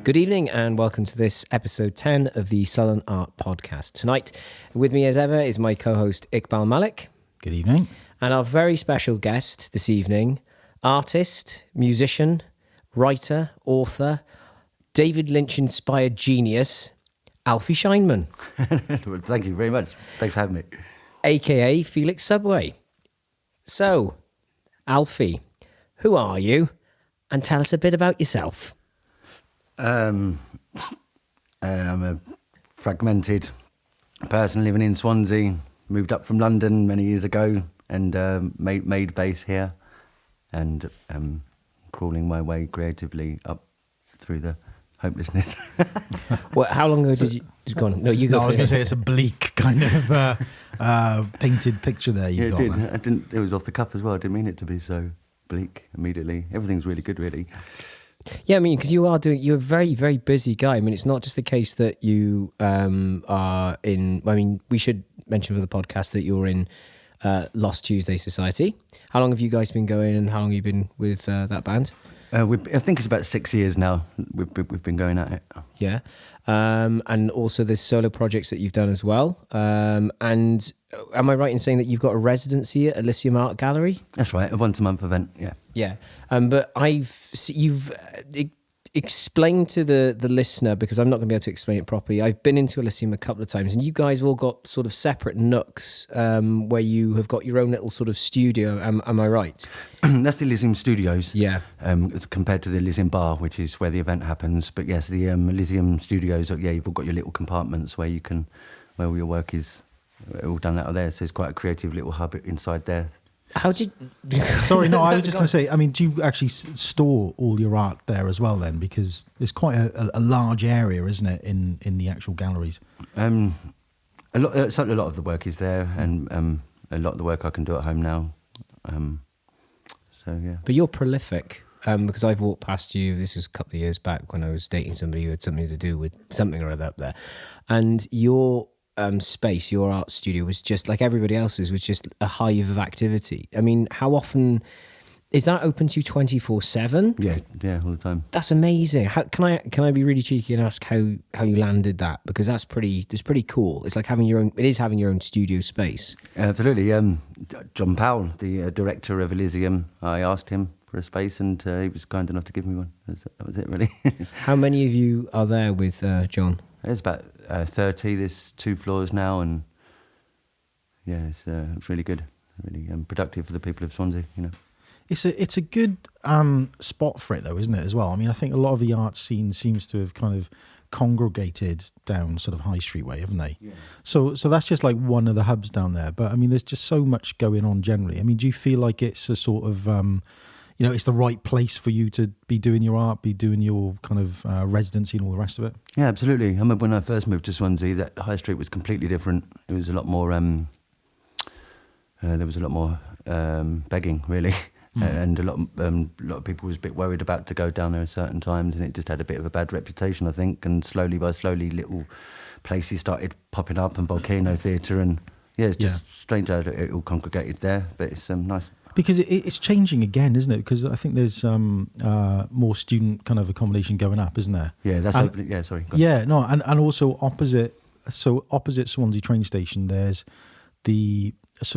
Good evening and welcome to this episode 10 of the Sullen Art Podcast. Tonight, with me as ever is my co-host Iqbal Malik. Good evening. And our very special guest this evening, artist, musician, writer, author, David Lynch-inspired genius, Alfie Scheinman. Well, thank you very much. Thanks for having me. AKA Felix Subway. So, Alfie, who are you? And tell us a bit about yourself. I'm a fragmented person living in Swansea. Moved up from London many years ago and made base here, and crawling my way creatively up through the hopelessness. Well, how long ago did you? Go on. No, you go. No, I was going to say it's a bleak kind of painted picture there. Yeah, it did. I didn't. It was off the cuff as well. I didn't mean it to be so bleak immediately. Everything's really good, really. Yeah, I mean, because you're a very, very busy guy. I mean, it's not just the case that you are in, I mean, we should mention for the podcast that you're in Lost Tuesday Society. How long have you guys been going and how long have you been with that band? I think it's about 6 years now we've been going at it. Yeah. And also there's solo projects that you've done as well. And am I right in saying that you've got a residency at Elysium Art Gallery? That's right, a once-a-month event, yeah. Yeah. But you've explained to the listener, because I'm not going to be able to explain it properly. I've been into Elysium a couple of times, and you guys have all got sort of separate nooks where you have got your own little sort of studio. Am I right? That's the Elysium Studios. Yeah. It's compared to the Elysium Bar, which is where the event happens. But yes, the Elysium Studios, you've all got your little compartments where all your work is all done out of there. So it's quite a creative little hub inside there. How did... Sorry, no, I was just going to say, I mean, do you actually store all your art there as well then? Because it's quite a large area, isn't it, in the actual galleries? Certainly a lot of the work is there, and a lot of the work I can do at home now. So, yeah. But you're prolific, because I've walked past you, this was a couple of years back when I was dating somebody who had something to do with something or other up there. And your space, your art studio, was just like everybody else's, was just a hive of activity. I mean, how often is that open to you 24/7? Yeah, all the time. That's amazing. How can I be really cheeky and ask how you landed that? Because that's pretty cool. It's like having your own studio space. Absolutely. John Powell, the director of Elysium, I asked him for a space, and he was kind enough to give me one. That was it, really. How many of you are there with John? There's about 30. There's 2 floors now, and yeah, it's really good, really productive for the people of Swansea. You know, it's a good spot for it though, isn't it? As well. I mean, I think a lot of the art scene seems to have kind of congregated down sort of High Street way, haven't they? Yeah. So that's just like one of the hubs down there. But I mean, there's just so much going on generally. I mean, do you feel like it's a sort of it's the right place for you to be doing your art, be doing your kind of residency and all the rest of it? Yeah, absolutely. I remember when I first moved to Swansea, that High Street was completely different. It was a lot more, there was a lot more begging, really. And a lot of people was a bit worried about to go down there at certain times, and it just had a bit of a bad reputation, I think. And slowly little places started popping up, and Volcano Theatre, and it's just strange how it all congregated there, but it's nice. Because it's changing again, isn't it? Because I think there's more student kind of accommodation going up, isn't there? Yeah, that's opening. Yeah, sorry. Yeah, no, and also opposite Swansea train station, there's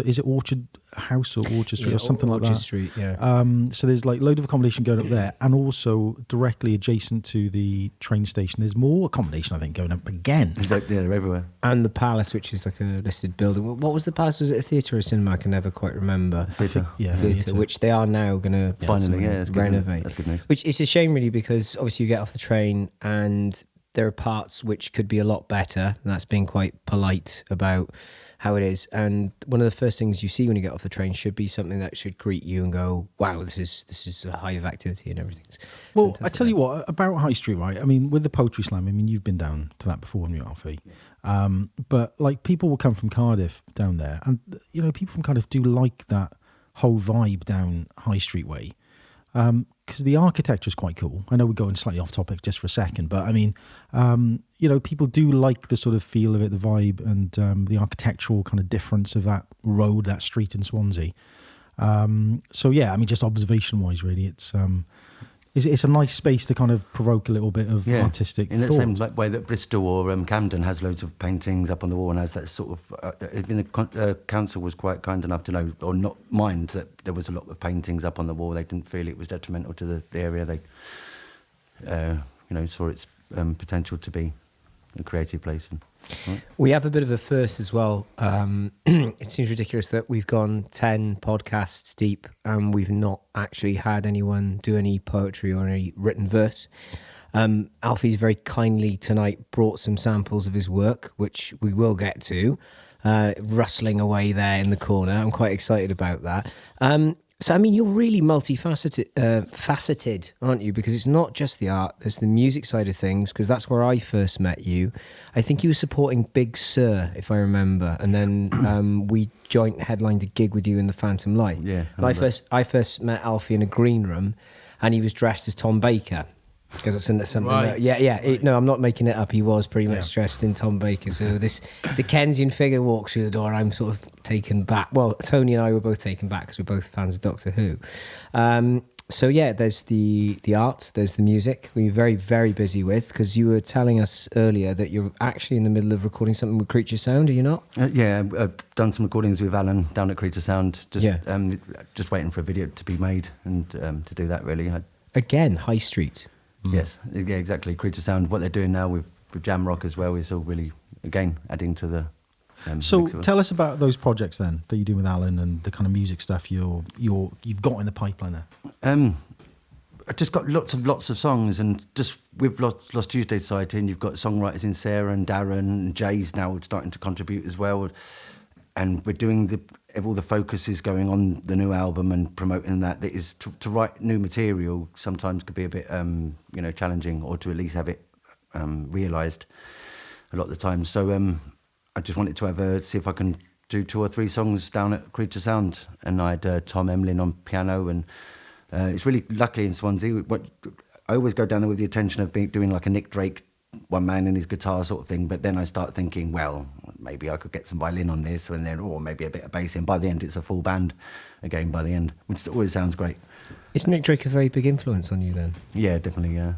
is it Orchard House or Orchard Street or something like that? Orchard Street, yeah. So there's like load of accommodation going up there, and also directly adjacent to the train station, there's more accommodation, I think, going up again. They're everywhere. And the Palace, which is like a listed building. What was the Palace? Was it a theatre or a cinema? I can never quite remember. Theatre. Theatre, which they are now going to finally renovate. That's good news. Which is a shame, really, because obviously you get off the train and there are parts which could be a lot better, and that's being quite polite about how it is. And one of the first things you see when you get off the train should be something that should greet you and go, wow, this is a hive of activity and everything's well, fantastic. I tell you what, about High Street, right? I mean, with the Poetry Slam, I mean, you've been down to that before, haven't you, Alfie? Yeah. But like, people will come from Cardiff down there, and people from Cardiff do like that whole vibe down High Street way. Because the architecture is quite cool. I know we're going slightly off topic just for a second, but I mean, people do like the sort of feel of it, the vibe, and the architectural kind of difference of that road, that street in Swansea. So yeah, I mean, just observation-wise, really, it's It's a nice space to kind of provoke a little bit of artistic in the thought. same way that Bristol or Camden has loads of paintings up on the wall and has that sort of. Even the council was quite kind enough to know or not mind that there was a lot of paintings up on the wall. They didn't feel it was detrimental to the area. They, saw its potential to be a creative place. Right. We have a bit of a first as well. It seems ridiculous that we've gone 10 podcasts deep and we've not actually had anyone do any poetry or any written verse. Alfie's very kindly tonight brought some samples of his work, which we will get to, rustling away there in the corner. I'm quite excited about that. So, I mean, you're really faceted, aren't you? Because it's not just the art, there's the music side of things, because that's where I first met you. I think you were supporting Big Sur, if I remember, and then we joint headlined a gig with you in the Phantom Light. Yeah. I first met Alfie in a green room, and he was dressed as Tom Baker. Because it's something right. No, I'm not making it up. He was pretty much dressed in Tom Baker. So this Dickensian figure walks through the door. I'm sort of taken back. Well, Tony and I were both taken back because we're both fans of Doctor Who. So yeah, there's the art, there's the music. We're very, very busy with, because you were telling us earlier that you're actually in the middle of recording something with Creature Sound, are you not? Yeah, I've done some recordings with Alan down at Creature Sound. Just waiting for a video to be made and to do that, really. Again, High Street. Yes, yeah, exactly. Creature Sound, what they're doing now with Jam Rock as well is all really, again, adding to the... So tell us about those projects then that you do with Alan and the kind of music stuff you've got in the pipeline there. I've just got lots of songs, and just with Lost Tuesday Society, and you've got songwriters in Sarah and Darren and Jay's now starting to contribute as well. And we're doing all the focus is going on the new album and promoting that is to write new material sometimes could be a bit challenging, or to at least have it realised a lot of the time. So I just wanted to see if I can do 2 or 3 songs down at Creature Sound, and I had Tom Emlyn on piano, and it's really luckily in Swansea. I always go down there with the intention of doing like a Nick Drake, one man and his guitar sort of thing, but then I start thinking, well, maybe I could get some violin on this, and then maybe a bit of bass in. By the end, it's a full band again. By the end, which always sounds great. Is Nick Drake a very big influence on you then? Yeah, definitely. Yeah.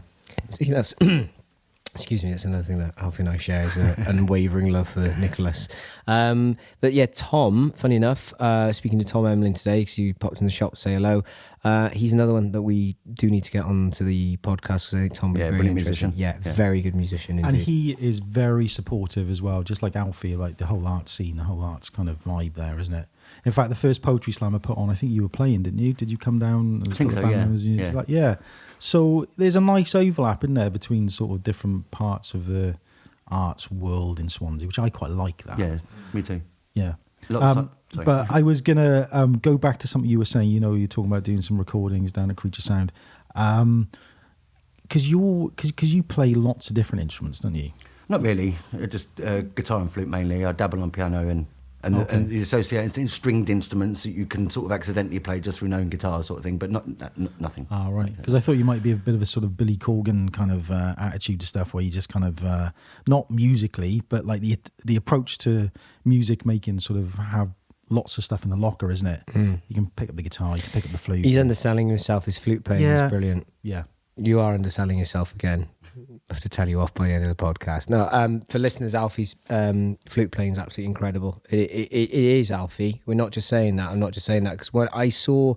See, that's excuse me. That's another thing that Alfie and I share is an unwavering love for Nicholas. But yeah, Tom. Funny enough, speaking to Tom Emlyn today, because you popped in the shop to say hello. He's another one that we do need to get onto the podcast, because I think Tom would be very interesting. Musician. Yeah, very good musician indeed. And he is very supportive as well, just like Alfie, like the whole art scene, the whole arts kind of vibe there, isn't it? In fact, the first Poetry Slam I put on, I think you were playing, didn't you? Did you come down? I think so, yeah. So there's a nice overlap in there between sort of different parts of the arts world in Swansea, which I quite like that. Yeah, me too. Yeah. But I was going to go back to something you were saying. You're talking about doing some recordings down at Creature Sound. Because you play lots of different instruments, don't you? Not really. Just guitar and flute mainly. I dabble on piano and the associated stringed instruments that you can sort of accidentally play just through knowing guitar sort of thing, but nothing. Ah, right. Because I thought you might be a bit of a sort of Billy Corgan kind of attitude to stuff, where you just kind of, not musically, but like the approach to music making sort of have lots of stuff in the locker, isn't it? You can pick up the guitar, you can pick up the flute. He's underselling himself. His flute playing is brilliant. Yeah. You are underselling yourself again. I have to tell you off by the end of the podcast. No, for listeners, Alfie's flute playing is absolutely incredible. It is, Alfie. We're not just saying that. I'm not just saying that, because what I saw,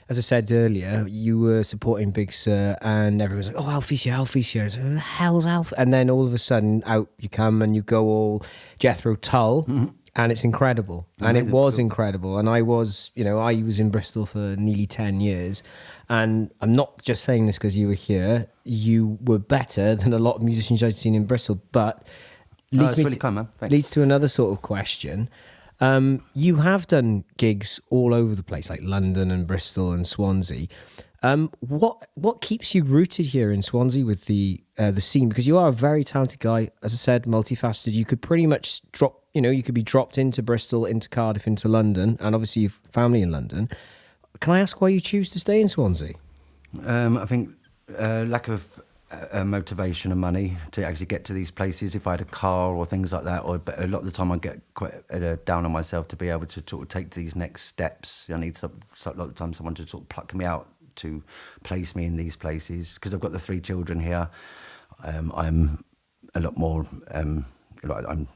as I said earlier, you were supporting Big Sur, and everyone's like, "Oh, Alfie's here, Alfie's here." So, who the hell's Alfie? And then all of a sudden, out you come, and you go all Jethro Tull. Mm-hmm. And it's incredible. And it was incredible. And I was in Bristol for nearly 10 years. And I'm not just saying this because you were here. You were better than a lot of musicians I'd seen in Bristol. But leads to another sort of question. You have done gigs all over the place, like London and Bristol and Swansea. What keeps you rooted here in Swansea with the scene? Because you are a very talented guy, as I said, multifaceted. You could pretty much you could be dropped into Bristol, into Cardiff, into London, and obviously you've family in London. Can I ask why you choose to stay in Swansea? I think lack of motivation and money to actually get to these places. If I had a car or things like that, but a lot of the time I get quite down on myself to be able to sort of take these next steps. I need a lot of the time someone to sort of pluck me out to place me in these places because I've got the 3 children here. I'm a lot more. I'm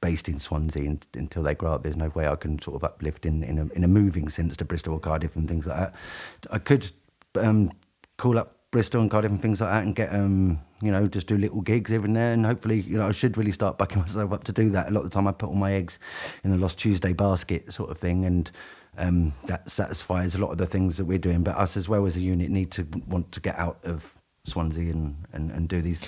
based in Swansea, and until they grow up, there's no way I can sort of uplift in a moving sense to Bristol or Cardiff and things like that. I could call up Bristol and Cardiff and things like that and get just do little gigs here and there, and hopefully I should really start backing myself up to do that. A lot of the time I put all my eggs in the Lost Tuesday basket sort of thing, and that satisfies a lot of the things that we're doing. But us as well as a unit need to want to get out of Swansea and do these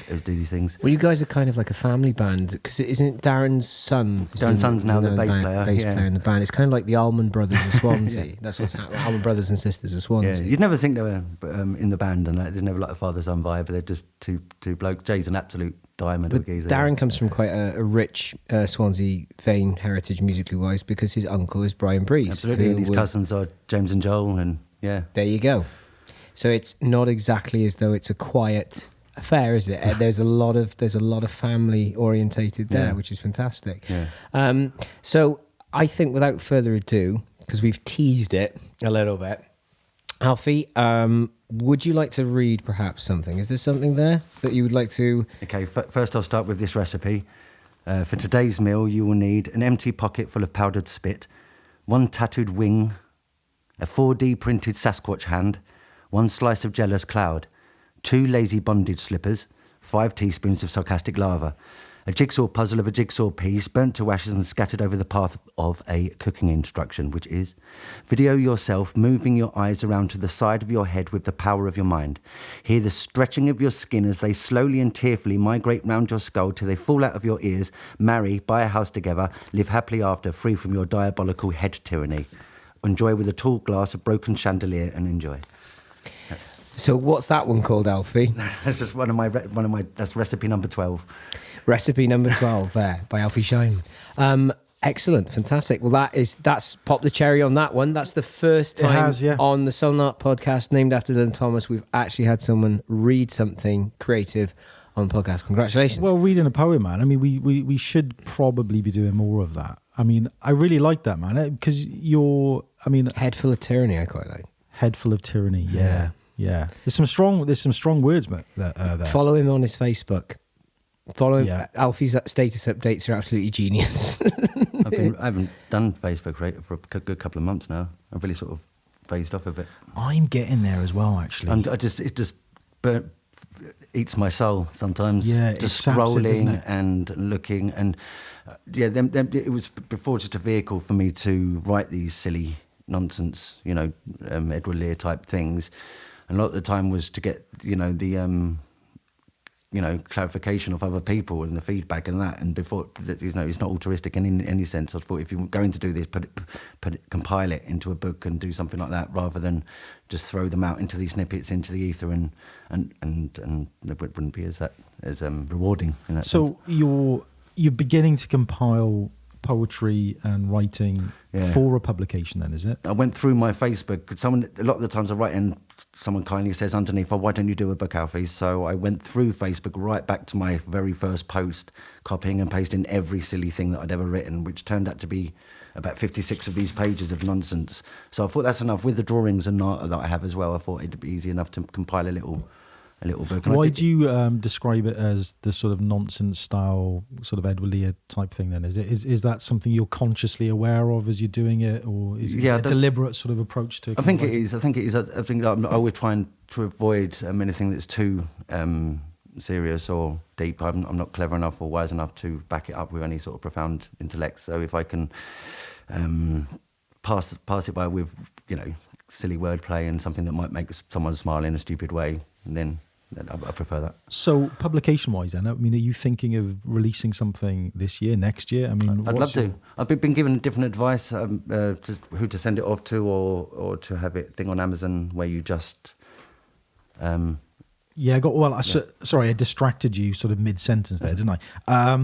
things. Well, you guys are kind of like a family band, because isn't Darren's son? Darren's son's now the bass player. Bass player in the band. It's kind of like the Allman Brothers of Swansea. Yeah. That's what's happening. Allman Brothers and Sisters of Swansea. Yeah. You'd never think they were in the band, and there's never like a father-son vibe. They're just two blokes. Jay's an absolute diamond of a geezer. Darren comes from quite a rich Swansea vein heritage musically wise, because his uncle is Brian Breeze. Absolutely, and his cousins are James and Joel, and yeah. There you go. So it's not exactly as though it's a quiet affair, is it? There's a lot of family orientated there, which is fantastic. Yeah. So I think without further ado, because we've teased it a little bit, Alfie, would you like to read perhaps something? Is there something there that you would like to? Okay, first I'll start with this recipe. For today's meal, you will need an empty pocket full of powdered spit, 1 tattooed wing, a 4D printed Sasquatch hand, 1 slice of jealous cloud, 2 lazy bondage slippers, 5 teaspoons of sarcastic lava, a jigsaw puzzle of a jigsaw piece burnt to ashes and scattered over the path of a cooking instruction, which is: video yourself moving your eyes around to the side of your head with the power of your mind. Hear the stretching of your skin as they slowly and tearfully migrate round your skull till they fall out of your ears. Marry, buy a house together, live happily after, free from your diabolical head tyranny. Enjoy with a tall glass of broken chandelier and enjoy. So what's that one called, Alfie? That's just one of my. That's recipe number 12. Recipe number 12 there by Alfie Scheinman. Excellent, fantastic. Well, that's popped the cherry on that one. That's the first time on the Sullen Art Podcast, named after Dylan Thomas, we've actually had someone read something creative on the podcast. Congratulations. Well, reading a poem, man. I mean, we should probably be doing more of that. I mean, I really like that, man, because Head full of tyranny, I quite like. Head full of tyranny, yeah. There's some strong words, mate. There. Follow him on his Facebook. Follow him. Yeah. Alfie's status updates are absolutely genius. I haven't done Facebook for a good couple of months now. I've really sort of phased off a bit. I'm getting there as well, actually. It just eats my soul sometimes. Yeah, just scrolling and looking, and it was before just a vehicle for me to write these silly nonsense, Edward Lear type things. And a lot of the time was to get, the clarification of other people and the feedback and that. And before, it's not altruistic in any sense. I thought if you're going to do this, compile it into a book and do something like that, rather than just throw them out into these snippets into the ether, and it wouldn't be as rewarding in that sense. So you're beginning to compile poetry and writing for a publication, then, is it? I went through my Facebook. A lot of the times I write and someone kindly says underneath, why don't you do a book, Alfie? So I went through Facebook right back to my very first post, copying and pasting every silly thing that I'd ever written, which turned out to be about 56 of these pages of nonsense. So I thought that's enough. With the drawings and art that I have as well, I thought it'd be easy enough to compile a little book. And why do you describe it as the sort of nonsense style, sort of Edward Lear type thing then? Is that something you're consciously aware of as you're doing it, or is it a deliberate sort of approach to it? I think it is. I think I'm always trying to avoid anything that's too serious or deep. I'm not clever enough or wise enough to back it up with any sort of profound intellect. So if I can pass it by with, silly wordplay and something that might make someone smile in a stupid way, then I prefer that. So publication-wise, then, are you thinking of releasing something this year, next year? I'd love to. I've been given different advice to who to send it off to, or to have it thing on Amazon where you just. Sorry, I distracted you sort of mid-sentence there, didn't I?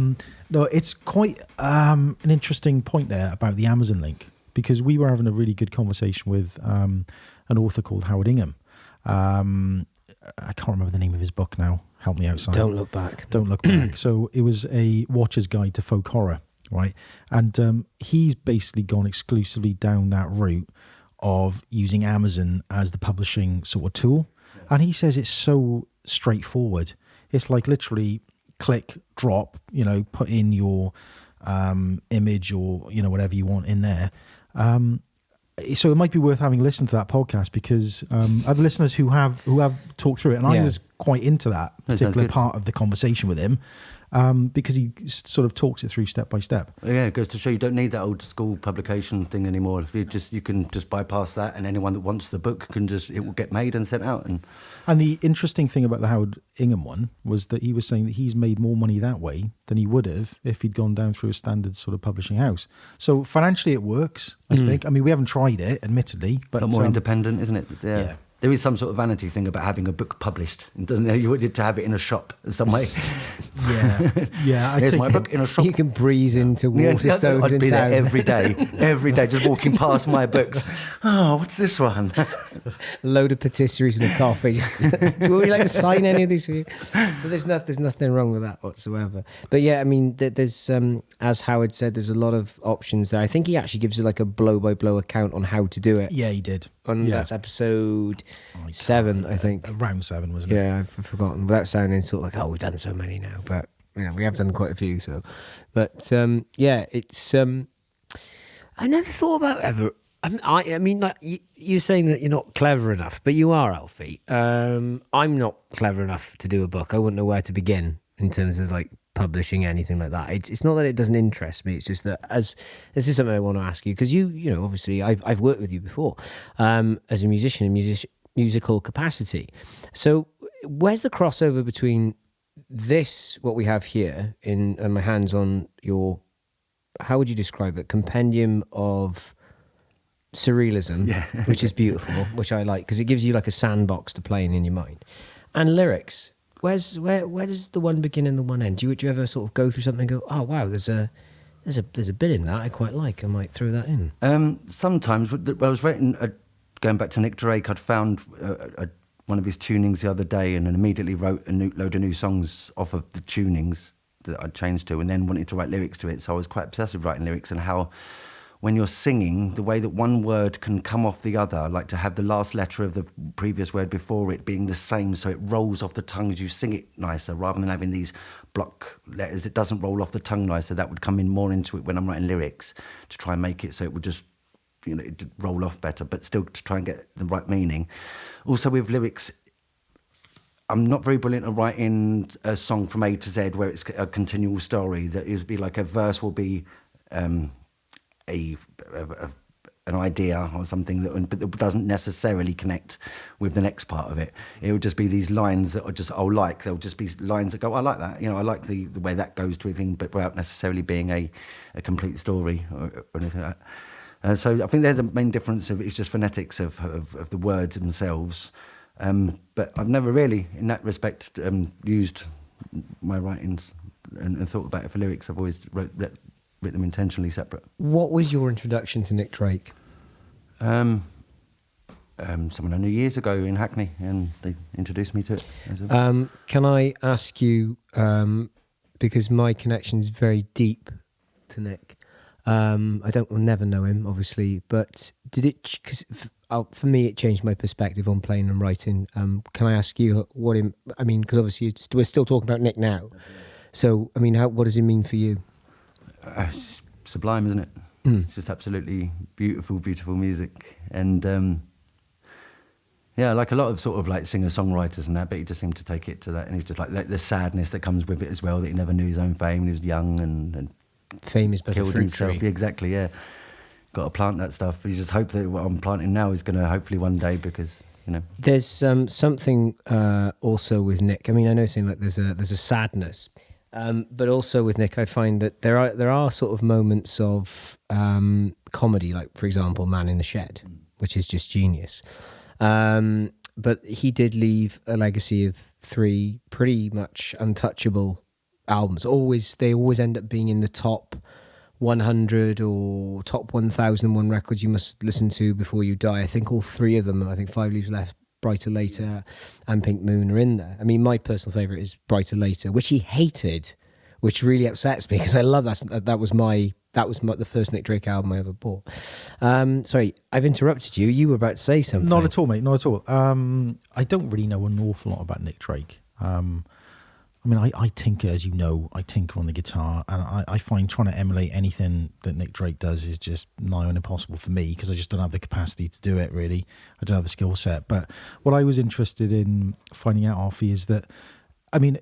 No, it's quite an interesting point there about the Amazon link, because we were having a really good conversation with an author called Howard Ingham. I can't remember the name of his book now. Help me out, Simon. Don't Look Back. Don't Look Back. So it was a watcher's guide to folk horror, right? And he's basically gone exclusively down that route of using Amazon as the publishing sort of tool. And he says it's so straightforward. It's like literally click, drop, put in your image or, whatever you want in there. So it might be worth having a listen to that podcast, because other listeners who have talked through it, and I was quite into that particular part of the conversation with him, because he sort of talks it through step by step. Yeah, it goes to show you don't need that old school publication thing anymore. You can just bypass that, and anyone that wants the book it will get made and sent out. And the interesting thing about the Howard Ingham one was that he was saying that he's made more money that way than he would have if he'd gone down through a standard sort of publishing house. So financially it works, I think. I mean, we haven't tried it, admittly, but more independent, isn't it? Yeah. There is some sort of vanity thing about having a book published. You wanted to have it in a shop in some way. Yeah. Here's my book in a shop. You can breeze into Waterstones I'd in be town. there every day, just walking past my books. Oh, what's this one? Load of patisseries and a coffee. Would you like to sign any of these for you? But there's nothing wrong with that whatsoever. But yeah, I mean, there's as Howard said, there's a lot of options there. I think he actually gives you like a blow-by-blow account on how to do it. Yeah, he did. That's episode 7, I think. Around 7, wasn't it? Yeah, I've forgotten. Without sounding sort of like, we've done so many now, but we have done quite a few. So, but it's. I never thought about ever. I mean, like you're saying that you're not clever enough, but you are, Alfie. I'm not clever enough to do a book. I wouldn't know where to begin in terms of like publishing anything like that. It's not that it doesn't interest me. It's just that this is something I want to ask you, because you know obviously I've worked with you before as a musician in musical capacity. So where's the crossover between this, what we have here in my hands on your, how would you describe it, compendium of surrealism, which is beautiful, which I like because it gives you like a sandbox to play in your mind, and lyrics. Where does the one begin and the one end? Do you ever sort of go through something and go, oh wow, there's a bit in that I quite like, I might throw that in? Sometimes. I was writing, going back to Nick Drake, I'd found one of his tunings the other day, and then immediately wrote a load of new songs off of the tunings that I'd changed to, and then wanted to write lyrics to it. So I was quite obsessed with writing lyrics, and how when you're singing, the way that one word can come off the other, like to have the last letter of the previous word before it being the same, so it rolls off the tongue as you sing it nicer, rather than having these block letters. It doesn't roll off the tongue nicer. That would come in more into it when I'm writing lyrics, to try and make it so it would just, it'd roll off better, but still to try and get the right meaning. Also with lyrics, I'm not very brilliant at writing a song from A to Z where it's a continual story. That it would be like a verse will be an idea or something that doesn't necessarily connect with the next part of it. It would just be these lines that are just there'll just be lines that go, I like that, I like the way that goes to everything, but without necessarily being a complete story or anything like that. So I think there's a main difference it's just phonetics of the words themselves. But I've never really, in that respect, used my writings and thought about it for lyrics. I've always written them intentionally separate. What was your introduction to Nick Drake? Someone I knew years ago in Hackney, and they introduced me to it. Can I ask you, because my connection is very deep to Nick, will never know him, obviously, but did it, because for me it changed my perspective on playing and writing. Can I ask you because obviously we're still talking about Nick now, so I mean, what does it mean for you? It's sublime, isn't it? It's just absolutely beautiful music, and like a lot of sort of like singer-songwriters and that, but he just seemed to take it to that, and he's just like the sadness that comes with it as well, that he never knew his own fame when he was young, and fame is but killed a fruit himself. tree. Exactly, yeah. Got to plant that stuff. You just hope that what I'm planting now is going to hopefully one day, because there's something also with Nick. I mean, I know saying like there's a sadness, but also with Nick, I find that there are sort of moments of comedy, like for example, Man in the Shed, which is just genius. But he did leave a legacy of 3 pretty much untouchable albums. They always end up being in the top 100 or top 1,001 records you must listen to before you die. I think all 3 of them, I think 5 Leaves Left, Brighter Later and Pink Moon are in there. I mean, my personal favourite is Brighter Later, which he hated, which really upsets me, because I love that was that was the first Nick Drake album I ever bought. Sorry, I've interrupted you. You were about to say something. Not at all, mate. Not at all. I don't really know an awful lot about Nick Drake. I mean, I tinker, as you know, I tinker on the guitar, and I find trying to emulate anything that Nick Drake does is just nigh on impossible for me, because I just don't have the capacity to do it, really. I don't have the skill set. But what I was interested in finding out, Alfie, is that, I mean,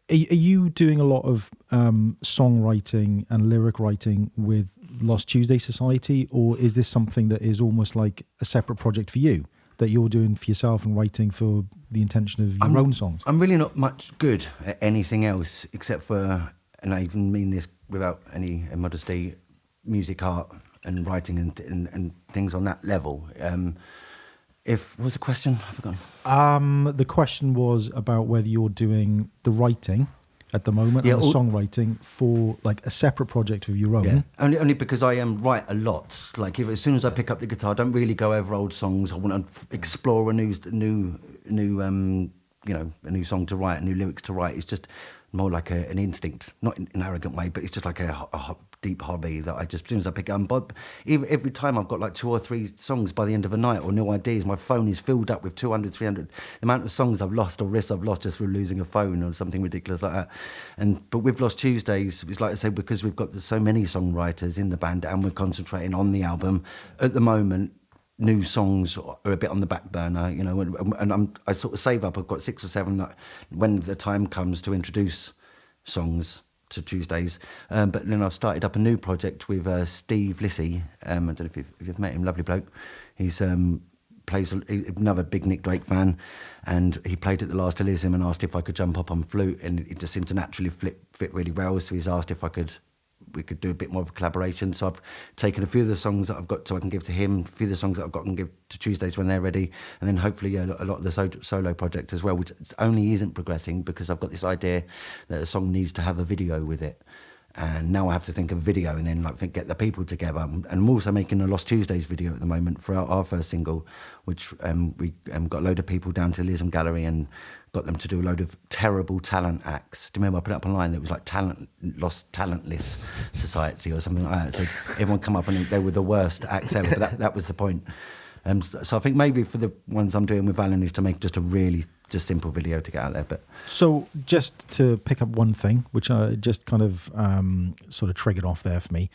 are you doing a lot of songwriting and lyric writing with Lost Tuesday Society, or is this something that is almost like a separate project for you, that you're doing for yourself and writing for the intention of your own songs? I'm really not much good at anything else except for, and I even mean this without any modesty, music, art and writing and things on that level. What was the question? I've forgotten. The question was about whether you're doing the writing at the moment, and the songwriting for like a separate project of your own. Yeah. Only because I write a lot. Like as soon as I pick up the guitar, I don't really go over old songs. I want to explore a new song to write, new lyrics to write. It's just more like an instinct, not in an arrogant way, but it's just like a deep hobby that I just, as soon as I pick it up, but every time I've got like 2 or 3 songs by the end of a night, or new ideas. My phone is filled up with 200, 300. The amount of songs I've lost or riffs I've lost just through losing a phone or something ridiculous like that. But with Lost Tuesdays, it's like I say, because we've got so many songwriters in the band and we're concentrating on the album at the moment. New songs are a bit on the back burner, you know, and I sort of save up. I've got 6 or 7 that when the time comes to introduce songs to Tuesdays. But then I've started up a new project with Steve Lissy. I don't know if you've met him, lovely bloke. He's plays another big Nick Drake fan, and he played at the last Elysium and asked if I could jump up on flute, and it just seemed to naturally fit really well. So he's asked if we could do a bit more of a collaboration. So I've taken a few of the songs that I've got so I can give to him, a few of the songs that I've got and give to Tuesdays when they're ready, and then hopefully a lot of the solo project as well, which only isn't progressing because I've got this idea that a song needs to have a video with it. And now I have to think of a video and then get the people together. And I'm also making a Lost Tuesdays video at the moment for our first single, which we got a load of people down to the Elysium Gallery and got them to do a load of terrible talent acts. Do you remember I put it up online that was like Talentless Society or something like that? So everyone come up and they were the worst acts ever, but that was the point. So I think maybe for the ones I'm doing with Alan is to make just a really just simple video to get out there. But so just to pick up one thing, which I just kind of sort of triggered off there for me,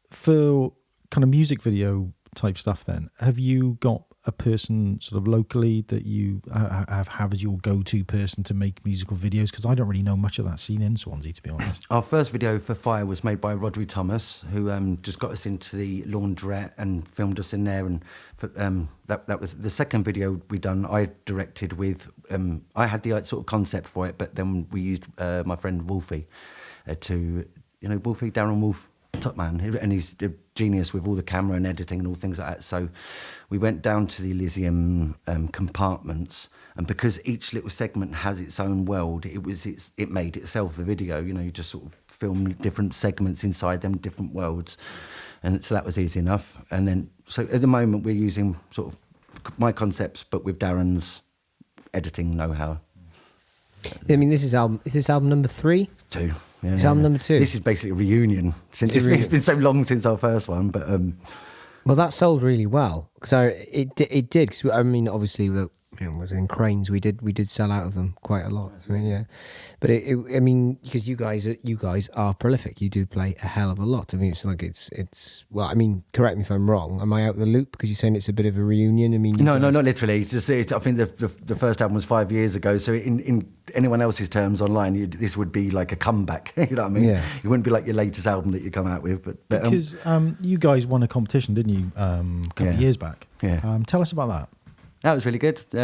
for kind of music video type stuff, then have you got a person sort of locally that you have as your go-to person to make musical videos? Because I don't really know much of that scene in Swansea, to be honest. Our first video for Fire was made by Rodri Thomas, who just got us into the laundrette and filmed us in there. And that was the second video we done. I directed with, I had the sort of concept for it, but then we used my friend Wolfie Wolfie, Darren Wolf, top man, and he's a genius with all the camera and editing and all things like that. So we went down to the Elysium compartments, and because each little segment has its own world, it made itself the video. You know, you just sort of film different segments inside them, different worlds, and so that was easy enough. And then, so at the moment, we're using sort of my concepts, but with Darren's editing know-how. I mean, is this album number 3? 2. Yeah, it's album number 2. This is basically a reunion. It's been so long since our first one, but well, that sold really well because it did. Cause I mean, obviously, was in Cranes. We did sell out of them quite a lot. I mean, yeah, but I mean, because you guys are prolific. You do play a hell of a lot. I mean, it's like it's. Well, I mean, correct me if I'm wrong. Am I out the loop? Because you're saying it's a bit of a reunion. I mean, no, not literally. It's just, I think the first album was 5 years ago. So in anyone else's terms online, this would be like a comeback. You know what I mean? Yeah. It wouldn't be like your latest album that you come out with. But because you guys won a competition, didn't you? A couple of years back. Yeah. Tell us about that. That was really good. We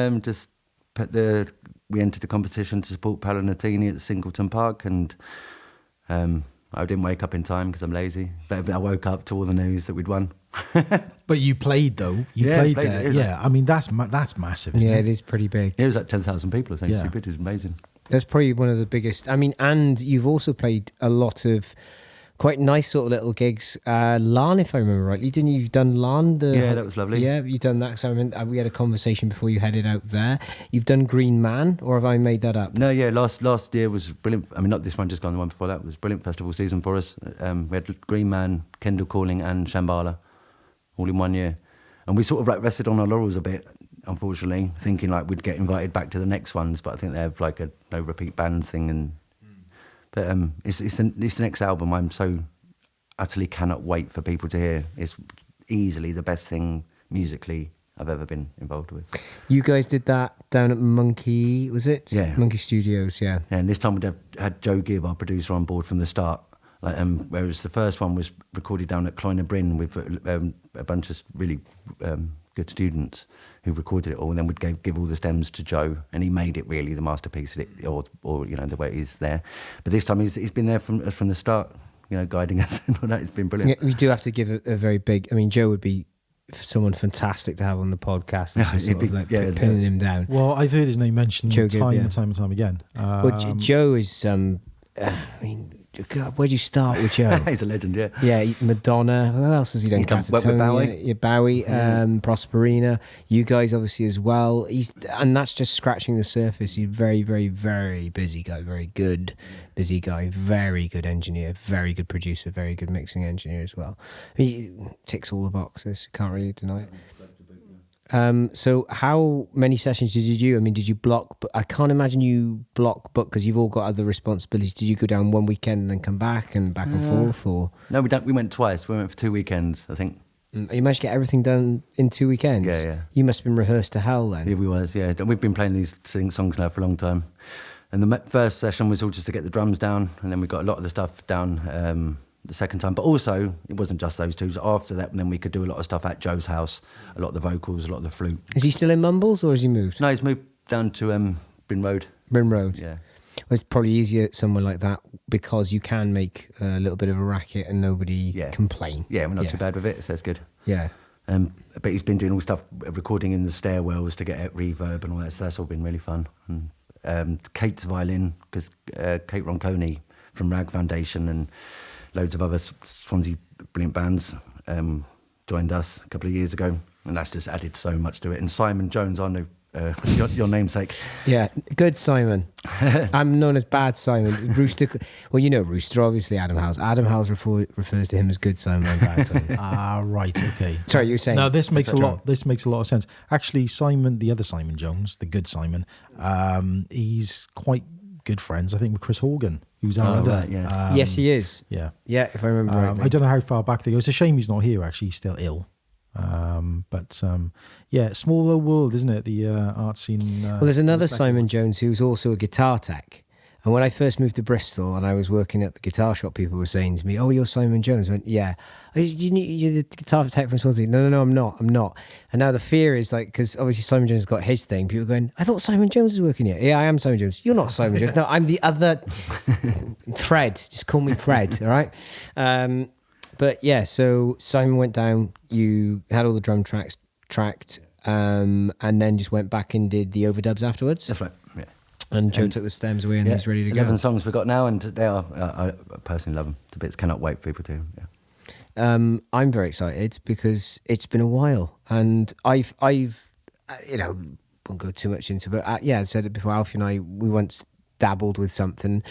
entered the competition to support Palanatini at Singleton Park, and I didn't wake up in time because I'm lazy. But I woke up to all the news that we'd won. But you played though. You played there. Yeah, I mean that's massive. Isn't it? It is pretty big. It was like 10,000 people. I think. Yeah. It was amazing. That's probably one of the biggest. I mean, and you've also played a lot of quite nice sort of little gigs. Larn, if I remember rightly, didn't you? You've done Larn. Yeah, that was lovely. Yeah, you've done that. So I mean, we had a conversation before you headed out there. You've done Green Man, or have I made that up? No, yeah, last year was brilliant. I mean, not this one, just gone, the one before that. It was brilliant festival season for us. We had Green Man, Kendall Calling and Shambhala all in 1 year. And we sort of like rested on our laurels a bit, unfortunately, thinking like we'd get invited back to the next ones, but I think they have like a no repeat band thing. And but it's the next album I'm so utterly cannot wait for people to hear. It's easily the best thing musically I've ever been involved with. You guys did that down at Monkey, was it? Yeah. Monkey Studios, yeah. And this time we'd had Joe Gibb, our producer, on board from the start. Like, whereas the first one was recorded down at Clwmdonkin with a bunch of really good students who recorded it all, and then we'd give all the stems to Joe, and he made it really the masterpiece, or you know, the way it is there. But this time he's been there from the start, you know, guiding us and all that. It's been brilliant. Yeah, we do have to give a very big. I mean, Joe would be someone fantastic to have on the podcast. It's just sort of like pinning him down. Well, I've heard his name mentioned Joe time Gibb, and time and time again. Well, Joe is. I mean, God, where do you start with Joe? He's a legend, yeah. Yeah, Madonna. Who else has he done? He's done work with Bowie. Yeah, Bowie, Prosperina. You guys obviously as well. And that's just scratching the surface. He's very, very, very busy guy. Very good, busy guy. Very good engineer. Very good producer. Very good mixing engineer as well. He ticks all the boxes. Can't really deny it. So how many sessions did you do? I mean, did you block? I can't imagine you block book because you've all got other responsibilities. Did you go down one weekend and then come back and forth, or? No, we went twice. We went for 2 weekends, I think. You managed to get everything done in 2 weekends? Yeah. You must have been rehearsed to hell then. Yeah, we was, yeah. We've been playing these songs now for a long time. And the first session was all just to get the drums down, and then we got a lot of the stuff down the second time. But also, it wasn't just those two. So after that, and then we could do a lot of stuff at Joe's house, a lot of the vocals, a lot of the flute. Is he still in Mumbles, or has he moved? No, he's moved down to Bryn Road. Bryn Road? Yeah. Well, it's probably easier somewhere like that because you can make a little bit of a racket and nobody complain. Yeah, we're not too bad with it, so it's good. Yeah. But he's been doing all stuff, recording in the stairwells to get reverb and all that, so that's all been really fun. And Kate's violin, because Kate Ronconi from Rag Foundation and loads of other Swansea brilliant bands joined us a couple of years ago, and that's just added so much to it. And Simon Jones, I know your namesake. Yeah, good Simon. I'm known as Bad Simon. Rooster. Well, you know Rooster, obviously. Adam Howes. Adam Howes refers to him as Good Simon and Bad Simon. Right. Okay. Sorry, you were saying. No, this makes a lot. This makes a lot of sense. Actually, Simon, the other Simon Jones, the good Simon, he's quite good friends, I think, with Chris Horgan, who's our other. Right, yeah. Yes, he is. Yeah. Yeah, if I remember rightly. I don't know how far back they go. It's a shame he's not here. Actually, he's still ill. Yeah, small little world, isn't it? The art scene. Well, there's another Simon Jones who's also a guitar tech. And when I first moved to Bristol and I was working at the guitar shop, people were saying to me, "Oh, you're Simon Jones." I went, "Yeah." "Oh, you're the guitar tech from Swansea." No, I'm not. And now the fear is like, because obviously Simon Jones has got his thing. People are going, "I thought Simon Jones was working here." "Yeah, I am Simon Jones." "You're not Simon Jones." "No, I'm the other Fred. Just call me Fred, all right?" But yeah, so Simon went down. You had all the drum tracks tracked, and then just went back and did the overdubs afterwards. That's right. Yeah. And Joe took the stems away and he's ready to 11 go. songs we've got now, and they are, I personally love them to bits. Cannot wait for people to. Yeah. I'm very excited because it's been a while, and I've you know, won't go too much into it, but I said it before. Alfie and I, we once dabbled with something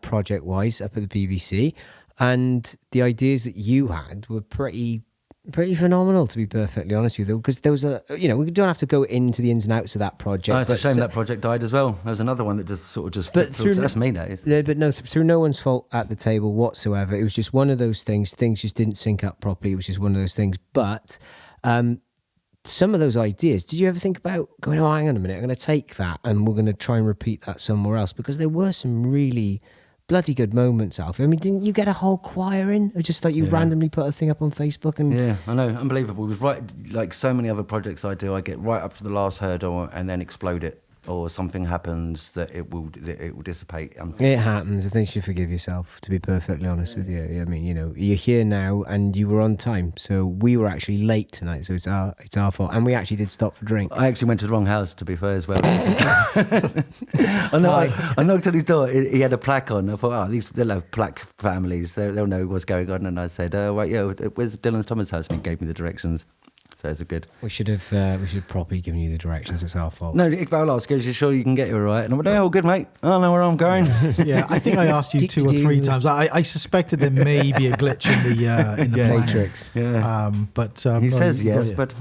project wise up at the BBC, and the ideas that you had were pretty phenomenal, to be perfectly honest with you, because there was we don't have to go into the ins and outs of that project. Oh, it's a shame that project died as well. There was another one that just but that's me, that is. But no, through no one's fault at the table whatsoever. It was just one of those things just didn't sync up properly. It was just one of those things. But some of those ideas, did you ever think about going, "Oh, hang on a minute, I'm going to take that and we're going to try and repeat that somewhere else"? Because there were some really bloody good moments, Alfie. I mean, didn't you get a whole choir in? Or just like you randomly put a thing up on Facebook? And yeah, I know, unbelievable. It was right, like so many other projects I do, I get right up to the last hurdle and then explode it. or something happens, that it will dissipate. It happens. I think you should forgive yourself, to be perfectly honest with you. I mean, you're here now and you were on time. So we were actually late tonight, so it's our fault. And we actually did stop for drink. I actually went to the wrong house, to be fair, as well. I knocked on his door. He had a plaque on. I thought, they'll have plaque families. They'll know what's going on. And I said, right, yeah, where's Dylan Thomas' house? And he gave me the directions. So it's good. We should have probably given you the directions. It's our fault. No, Iqbal asked, "Are you sure you can get here all right?" And I went, "Oh, good, mate. I don't know where I'm going." Yeah, I think I asked you 2 or 3 times. I suspected there may be a glitch in the matrix. Yeah. But he says yes, but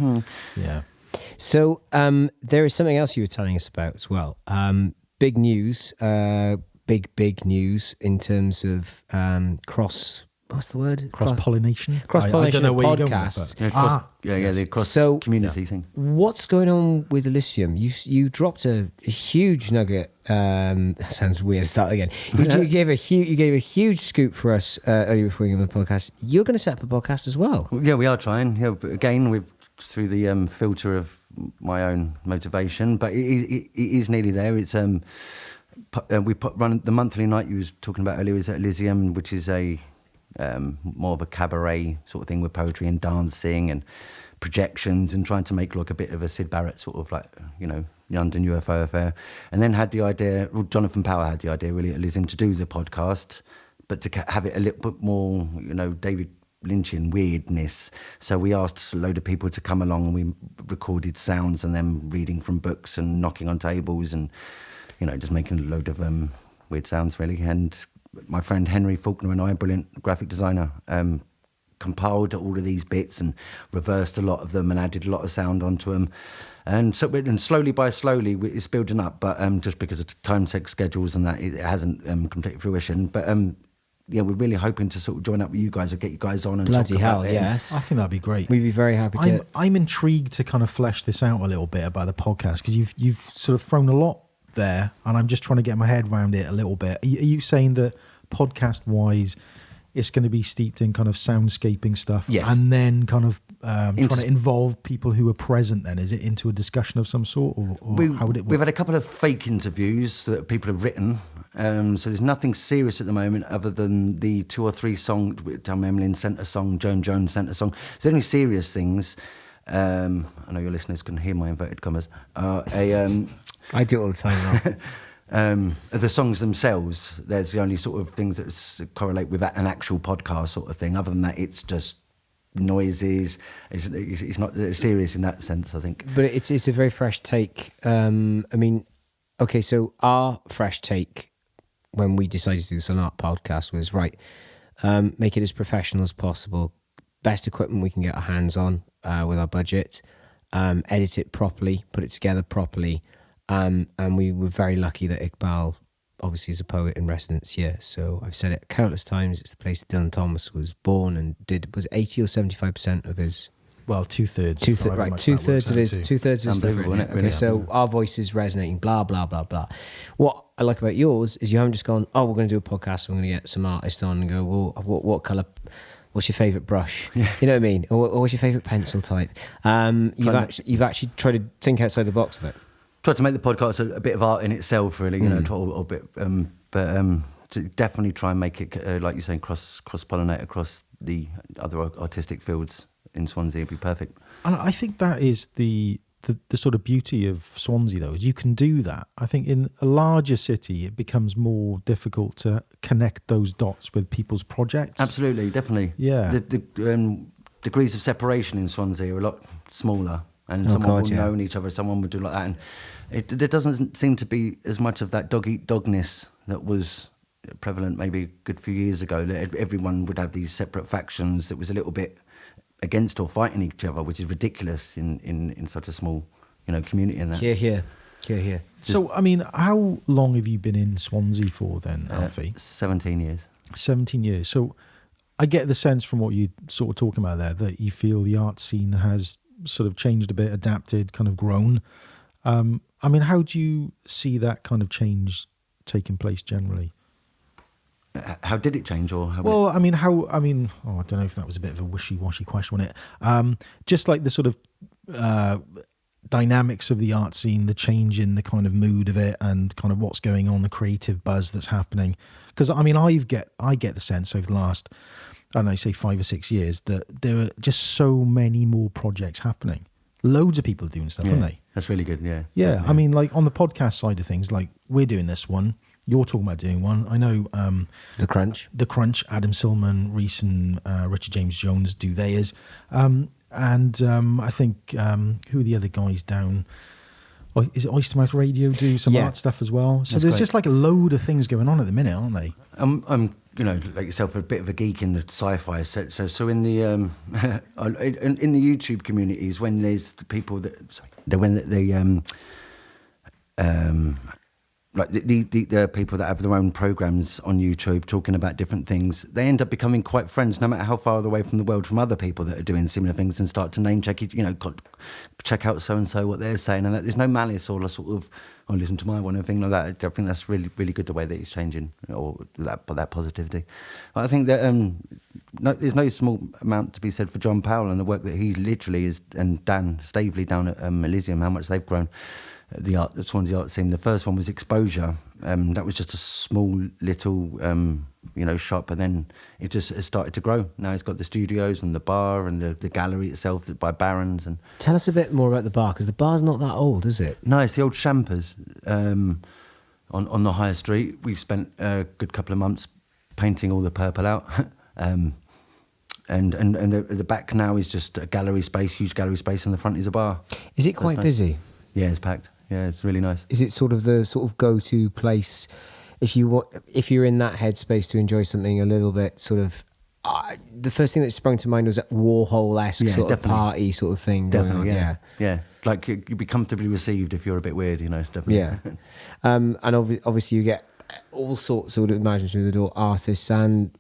yeah. So there is something else you were telling us about as well. Big news. Big news in terms of what's the word? Cross-pollination? Cross-pollination I don't know where podcast. You're going the cross-community thing. What's going on with Elysium? You dropped a huge nugget. That sounds weird to start again. You gave a huge scoop for us earlier before we went on the podcast. You're going to set up a podcast as well. Yeah, we are trying. Yeah, but again, we've through the filter of my own motivation, but it is nearly there. It's we run the monthly night you was talking about earlier is at Elysium, which is a more of a cabaret sort of thing with poetry and dancing and projections and trying to make like a bit of a Syd Barrett sort of like, London UFO affair. And then had the idea, Jonathan Power had the idea really at Elysium to do the podcast, but to have it a little bit more, David Lynchian weirdness. So we asked a load of people to come along and we recorded sounds and them reading from books and knocking on tables and, just making a load of weird sounds really. And my friend Henry Faulkner and I, a brilliant graphic designer, compiled all of these bits and reversed a lot of them and added a lot of sound onto them. And so, slowly by slowly, it's building up. But just because of time schedules and that, it hasn't completed fruition. But we're really hoping to sort of join up with you guys or get you guys on and bloody talk hell, about it. yes. I think that'd be great. We'd be very happy to. I'm intrigued to kind of flesh this out a little bit about the podcast because you've sort of thrown a lot there, and I'm just trying to get my head around it a little bit. Are you saying that podcast-wise, it's going to be steeped in kind of soundscaping stuff, yes, and then kind of trying to involve people who are present? Then is it into a discussion of some sort, or how would it work? We've had a couple of fake interviews that people have written, so there's nothing serious at the moment other than the 2 or 3 songs. Tom Emlyn sent a song, Joan Jones sent a song. So the only serious things, I know your listeners can hear my inverted commas, I do it all the time, Rob. The songs themselves, there's the only sort of things that correlate with an actual podcast sort of thing. Other than that, it's just noises. It's not serious in that sense, I think. But it's a very fresh take. Okay, so our fresh take when we decided to do the Sullen Art Podcast was, right, make it as professional as possible, best equipment we can get our hands on with our budget, edit it properly, put it together properly. And we were very lucky that Iqbal obviously is a poet in residence here. So I've said it countless times. It's the place that Dylan Thomas was born and was 80 or 75% of his. Well, 2/3. 2/3, right? 2/3 of his. 2/3 of his stuff. Unbelievable, isn't it? Okay, so our voice is resonating. Blah blah blah blah. What I like about yours is you haven't just gone, oh, we're going to do a podcast. We're going to get some artist on and go, well, what colour? What's your favourite brush? Yeah. You know what I mean? Or what's your favourite pencil type? You've actually tried to think outside the box of it. Tried to make the podcast a bit of art in itself, really, to definitely try and make it, like you're saying, cross-pollinate across the other artistic fields in Swansea. It'd be perfect. And I think that is the sort of beauty of Swansea, though, is you can do that. I think in a larger city, it becomes more difficult to connect those dots with people's projects. Absolutely, definitely. Yeah. The degrees of separation in Swansea are a lot smaller. And someone will know each other, someone would do like that. And there doesn't seem to be as much of that dog-eat-dogness that was prevalent maybe a good few years ago. Everyone would have these separate factions that was a little bit against or fighting each other, which is ridiculous in such a small community. And that. Here. So, I mean, how long have you been in Swansea for then, Alfie? 17 years. 17 years. So I get the sense from what you're sort of talking about there that you feel the art scene has sort of changed a bit, adapted, kind of grown. I mean, how do you see that kind of change taking place generally? How did it change, or how? Well, I don't know if that was a bit of a wishy-washy question, wasn't it? Just like the sort of dynamics of the art scene, the change in the kind of mood of it, and kind of what's going on, the creative buzz that's happening. Because I mean, I get the sense over the last, I don't know, say 5 or 6 years, that there are just so many more projects happening. Loads of people are doing stuff, aren't they? That's really good. Yeah. Yeah. I mean, like on the podcast side of things, like we're doing this one. You're talking about doing one. I know The Crunch, Adam Silman, Reese, and Richard James Jones do theirs. I think who are the other guys down? Oh, is it Oystermouth Radio do some art stuff as well? So there's just like a load of things going on at the minute, aren't they? I'm like yourself, a bit of a geek in the sci-fi set. So in the in the YouTube communities, when there's people like the people that have their own programs on YouTube talking about different things, they end up becoming quite friends, no matter how far away from the world from other people that are doing similar things, and start to name check it, check out so and so what they're saying, and that there's no malice or sort of listen to my one and thing like that. I think that's really, really good, the way that he's changing, or that positivity. I think that there's no small amount to be said for John Powell and the work that he literally is, and Dan Stavely down at Elysium, how much they've grown. The Swansea art scene. The first one was Exposure. That was just a small little, shop, and then it just has started to grow. Now it's got the studios and the bar and the gallery itself by Barron's. And tell us a bit more about the bar, because the bar's not that old, is it? No, it's the old Champers on the high street. We've spent a good couple of months painting all the purple out. And the back now is just a gallery space, huge gallery space, and the front is a bar. Is it quite busy? Yeah, it's packed. Yeah, it's really nice. Is it sort of the go-to place if you're in that headspace to enjoy something a little bit sort of? The first thing that sprung to mind was that Warhol-esque sort of party sort of thing. Definitely, yeah. Like you'd be comfortably received if you're a bit weird, it's definitely. Yeah, and obviously you get all sorts of imagine through the door artists and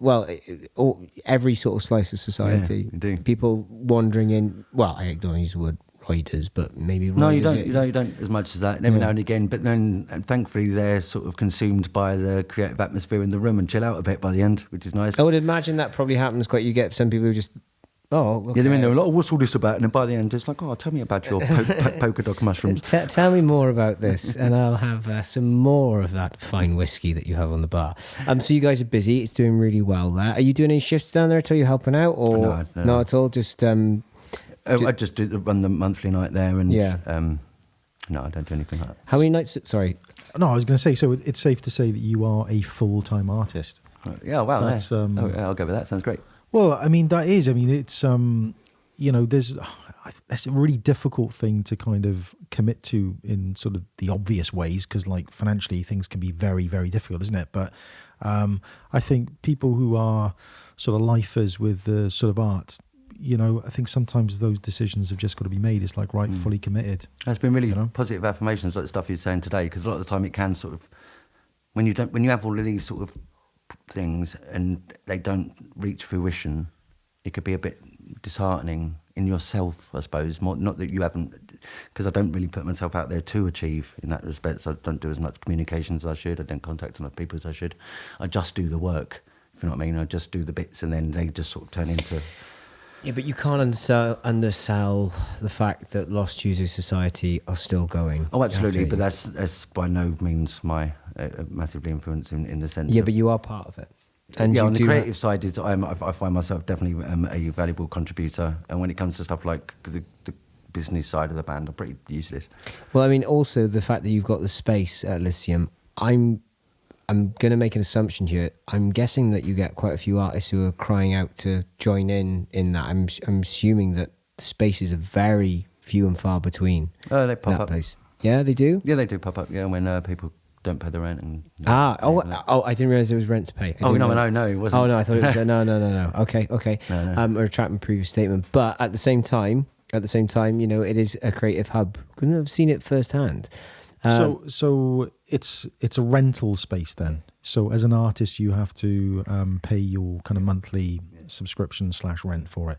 every sort of slice of society. Yeah, you do. People wandering in. Well, I don't use the word riders, but maybe no, you don't. You don't as much as that. Every now and again, but then thankfully they're sort of consumed by the creative atmosphere in the room and chill out a bit by the end, which is nice. I would imagine that probably happens quite. You get some people who just okay. Yeah, they're in there a lot. What's all this about? And then by the end, it's like, tell me about your polka dot mushrooms. Tell me more about this, and I'll have some more of that fine whiskey that you have on the bar. So you guys are busy. It's doing really well there. Are you doing any shifts down there? Are you helping out, or no. not at all? Just I just run the monthly night there, and no, I don't do anything like that. How many nights? Sorry. No, I was going to say, so it's safe to say that you are a full-time artist. Yeah, wow. That's, I'll go with that. Sounds great. Well, I mean, it's, that's a really difficult thing to kind of commit to in sort of the obvious ways, because like financially things can be very, very difficult, isn't it? But I think people who are sort of lifers with the sort of art, I think sometimes those decisions have just got to be made. It's like, right, fully committed. It's been really positive affirmations, like the stuff you're saying today, because a lot of the time it can sort of, when you have all of these sort of things and they don't reach fruition, it could be a bit disheartening in yourself, I suppose. Not that you haven't, because I don't really put myself out there to achieve in that respect. So I don't do as much communication as I should. I don't contact enough people as I should. I just do the work, if you know what I mean. I just do the bits, and then they just sort of turn into... Yeah, but you can't undersell the fact that Lost Tuesday Society are still going. Oh, absolutely, but that's by no means my massively influence in the sense. Yeah, but you are part of it. And on the creative side, I find myself definitely a valuable contributor. And when it comes to stuff like the business side of the band, I'm pretty useless. Well, I mean, also the fact that you've got the space at Elysium, I'm going to make an assumption here. I'm guessing that you get quite a few artists who are crying out to join in that. I'm assuming that the spaces are very few and far between. Oh, they pop up. Place. Yeah, they do? Yeah, they do pop up, when people don't pay the rent. I didn't realise there was rent to pay. No, it wasn't. Oh, no, I thought it was... no. Okay. No. I retract my previous statement. But at the same time, it is a creative hub. I've seen it firsthand. So it's a rental space then. So as an artist, you have to pay your kind of monthly subscription / rent for it.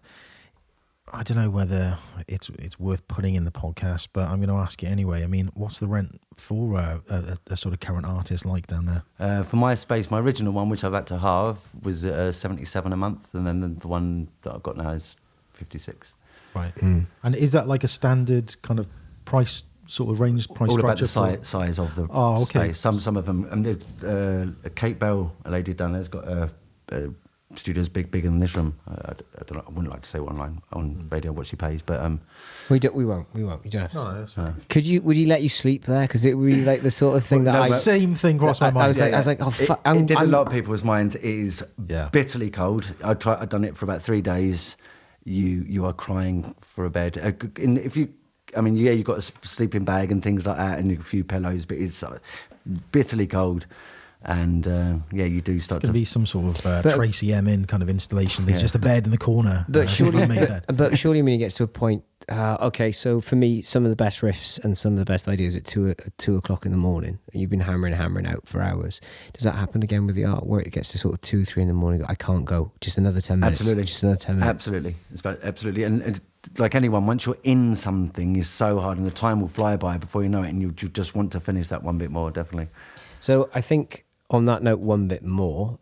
I don't know whether it's worth putting in the podcast, but I'm going to ask it anyway. I mean, what's the rent for a sort of current artist like down there? For my space, my original one, which I've had to halve, was $77 a month, and then the one that I've got now is $56. Right. And is that like a standard kind of price sort of range, price All about structure? the size of the okay. space. Some of them, and there's Kate Bell, a lady down there's got a studio's bigger than this room. I don't know. I wouldn't like to say on radio what she pays, but we won't. You don't have to. No, that's fine. Would he let you sleep there? Because it would be like the sort of thing that same thing crossed my mind. I was like, oh fuck. It did a lot of people's minds. It is Yeah. bitterly cold. I'd done it for about 3 days. You are crying for a bed. You've got a sleeping bag and things like that, and a few pillows, but it's bitterly cold. And you do start to be some sort of Tracy Emin kind of installation. There's just a bed in the corner. But surely, when it gets to a point, okay. So for me, some of the best riffs and some of the best ideas at 2 o'clock in the morning. You've been hammering out for hours. Does that happen again with the art, where it gets to sort of 2, 3 in the morning? I can't go. Just another 10 minutes. Absolutely. Just another 10 minutes. Absolutely. Absolutely. And like anyone, once you're in something, it's so hard, and the time will fly by before you know it, and you just want to finish that one bit more. Definitely. So I think, on that note,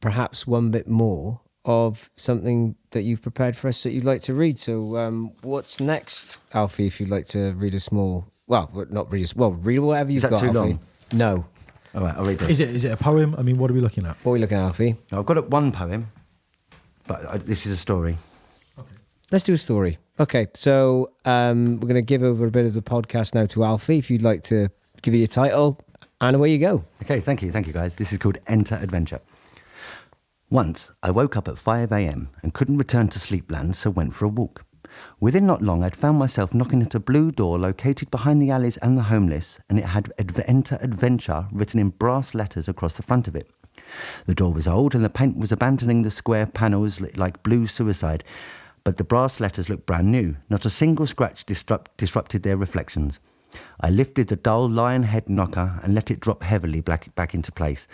perhaps one bit more of something that you've prepared for us that you'd like to read. So what's next, Alfie, if you'd like to read a small... Well, not read read whatever you've got, Is that too Alfie. long? No. All right, I'll read this. Is it a poem? I mean, what are we looking at? What are we looking at, Alfie? I've got one poem, but this is a story. Okay. Let's do a story. Okay, so we're going to give over a bit of the podcast now to Alfie. If you'd like to give it your title... And away you go. Okay, thank you guys. This is called Enter Adventure. Once, I woke up at 5 a.m. and couldn't return to Sleepland, so went for a walk. Within not long, I'd found myself knocking at a blue door located behind the alleys and the homeless, and it had Enter Adventure written in brass letters across the front of it. The door was old and the paint was abandoning the square panels like blue suicide, but the brass letters looked brand new. Not a single scratch disrupted their reflections. I lifted the dull lion head knocker and let it drop heavily back into place,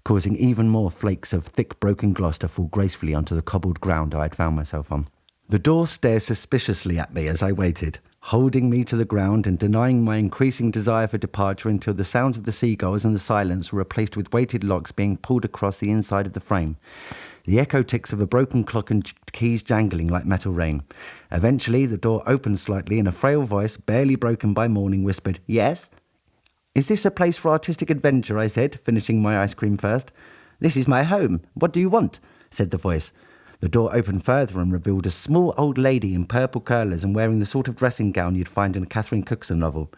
causing even more flakes of thick broken glass to fall gracefully onto the cobbled ground I had found myself on. The door stared suspiciously at me as I waited, holding me to the ground and denying my increasing desire for departure until the sounds of the seagulls and the silence were replaced with weighted locks being pulled across the inside of the frame. The echo ticks of a broken clock and keys jangling like metal rain. Eventually, the door opened slightly and a frail voice, barely broken by morning, whispered, "Yes?" "Is this a place for artistic adventure?" I said, finishing my ice cream first. "This is my home. What do you want?" said the voice. The door opened further and revealed a small old lady in purple curlers and wearing the sort of dressing gown you'd find in a Catherine Cookson novel.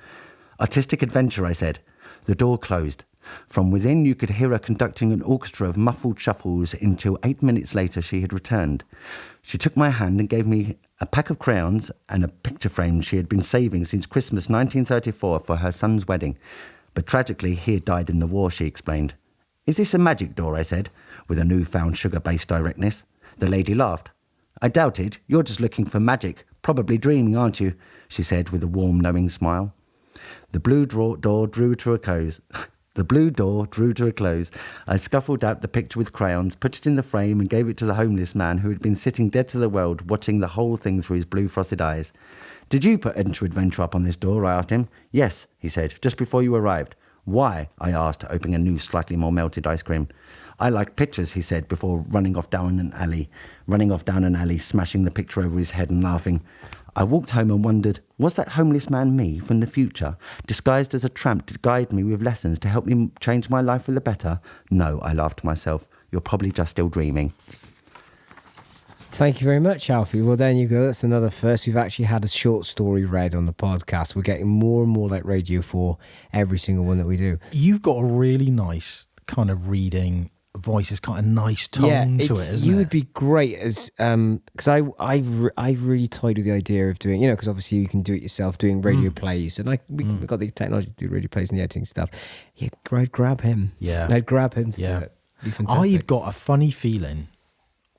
"Artistic adventure," I said. The door closed. From within, you could hear her conducting an orchestra of muffled shuffles until 8 minutes later she had returned. She took my hand and gave me a pack of crayons and a picture frame she had been saving since Christmas 1934 for her son's wedding. But tragically, he had died in the war, she explained. "Is this a magic door?" I said, with a newfound sugar-based directness. The lady laughed. "I doubt it. You're just looking for magic. Probably dreaming, aren't you?" she said with a warm, knowing smile. The blue door drew to a close. I scuffled out the picture with crayons, put it in the frame and gave it to the homeless man who had been sitting dead to the world, watching the whole thing through his blue frosted eyes. "Did you put Enter Adventure up on this door?" I asked him. "Yes," he said, "just before you arrived." "Why?" I asked, opening a new, slightly more melted ice cream. "I like pictures," he said, before running off down an alley, smashing the picture over his head and laughing. I walked home and wondered, was that homeless man me from the future, disguised as a tramp to guide me with lessons to help me change my life for the better? No, I laughed to myself. You're probably just still dreaming. Thank you very much, Alfie. Well, there you go. That's another first. We've actually had a short story read on the podcast. We're getting more and more like Radio 4 every single one that we do. You've got a really nice kind of reading voice. It's got a nice tone to it, isn't you it? would be great as because I've really toyed with the idea of doing, because obviously you can do it yourself, doing radio plays, and we've got the technology to do radio plays and the editing stuff. Yeah, I'd grab him. Yeah, I'd grab him to do it. It'd be fantastic. I've got a funny feeling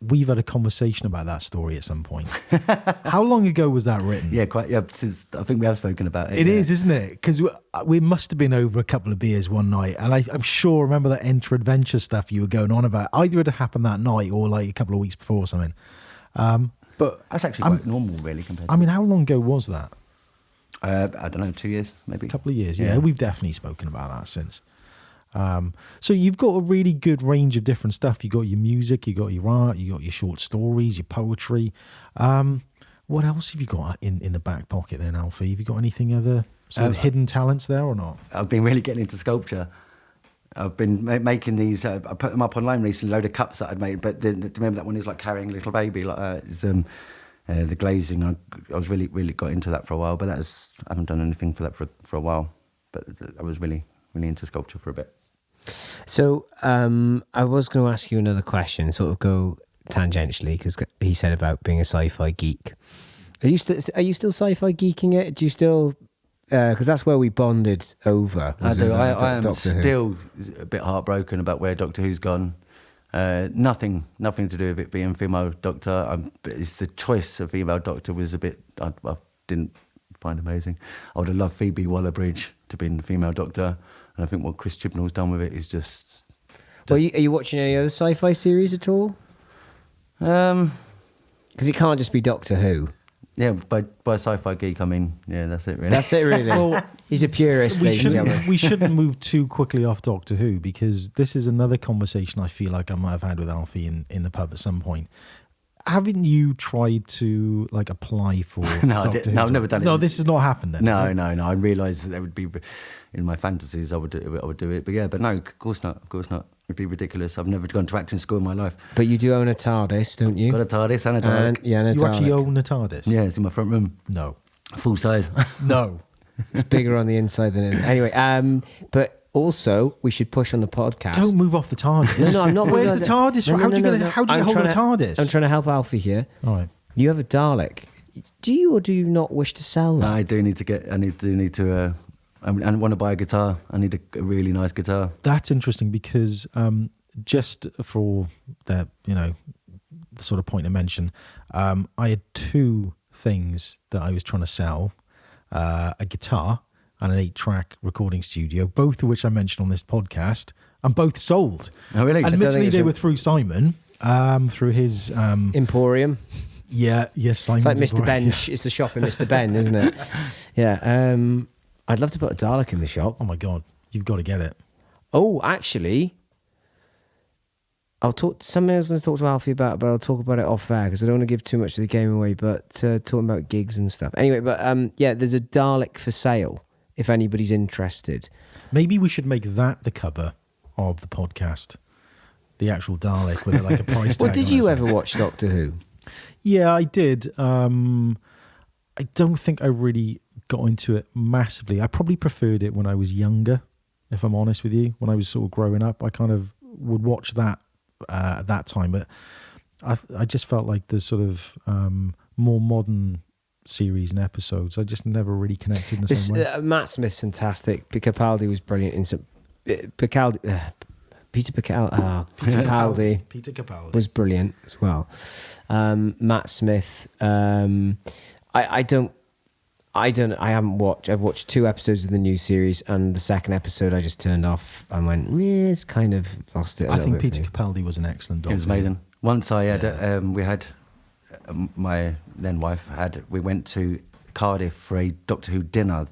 we've had a conversation about that story at some point. How long ago was that written? Yeah, quite. Yeah, since I think we have spoken about it. It is, isn't it? Because we must have been over a couple of beers one night, and I'm sure I remember that Enter Adventure stuff you were going on about. Either it had happened that night or like a couple of weeks before or something. But that's actually quite normal, really. Compared. I mean, how long ago was that? I don't know, 2 years, maybe. A couple of years. Yeah, we've definitely spoken about that since. So you've got a really good range of different stuff. You got your music, you got your art, you got your short stories, your poetry. What else have you got in the back pocket then, Alfie? Have you got anything other sort of hidden talents there or not? I've been really getting into sculpture. I've been making these. I put them up online recently. A load of cups that I'd made. But remember that one is like carrying a little baby. Like the glazing. I was really got into that for a while. But I haven't done anything for that for a while. But I was really into sculpture for a bit. So I was going to ask you another question, sort of go tangentially, because he said about being a sci-fi geek. Are you still sci-fi geeking it? Do you still? Because that's where we bonded over. I do. I am still a bit heartbroken about where Doctor Who's gone. Nothing to do with it being female Doctor. It's the choice of female Doctor was a bit. I didn't find amazing. I would have loved Phoebe Waller-Bridge to be the female Doctor, and I think what Chris Chibnall's done with it is just. Well, are you watching any other sci-fi series at all? Because it can't just be Doctor Who. Yeah, by sci-fi geek, I mean, yeah, that's it really. That's it really. Well, he's a purist, ladies and gentlemen. We shouldn't move too quickly off Doctor Who, because this is another conversation I feel like I might have had with Alfie in the pub at some point. Haven't you tried to like apply for Doctor Who? No, I've never done it. No, this has not happened then. No. I realised that there would be, in my fantasies, I would do it. But no, of course not. It'd be ridiculous. I've never gone to acting school in my life. But you do own a TARDIS, don't you? Got a TARDIS and a Dalek. And a you Dalek. Actually own a TARDIS? Yeah, it's in my front room. No. Full size. No. It's bigger on the inside than it. Anyway, but also we should push on the podcast. Don't move off the TARDIS. No, I'm not. Where's the TARDIS? No, How do you hold a TARDIS? I'm trying to help Alfie here. All right. You have a Dalek. Do you or do you not wish to sell that? I do need to. I want to buy a guitar. I need a really nice guitar. That's interesting because just for the sort of point I mentioned, I had two things that I was trying to sell: a guitar and an 8-track recording studio, both of which I mentioned on this podcast, and both sold. Oh, really? Admittedly, they were through Simon, through his Emporium. Yeah, yes, Simon's It's like Mr. Ben. Yeah. It's the shop in Mr. Ben, isn't it? Yeah. I'd love to put a Dalek in the shop. Oh my God, you've got to get it. Oh, actually, something I was going to talk to Alfie about, but I'll talk about it off air because I don't want to give too much of the game away, but talking about gigs and stuff. Anyway, but yeah, there's a Dalek for sale if anybody's interested. Maybe we should make that the cover of the podcast. The actual Dalek with like a price tag. Well, did you ever watch Doctor Who? Yeah, I did. I don't think I really got into it massively. I probably preferred it when I was younger, if I'm honest with you. When I was sort of growing up, I kind of would watch that at that time. But I just felt like the sort of more modern series and episodes, I just never really connected in the same way. Matt Smith's fantastic. Capaldi was brilliant. Peter Capaldi was brilliant as well. Matt Smith. I've watched 2 episodes of the new series, and the second episode I just turned off and went, it's kind of lost it. I think Peter Capaldi was an excellent Doctor. It was amazing. Once I had, we had my then wife we went to Cardiff for a Doctor Who dinner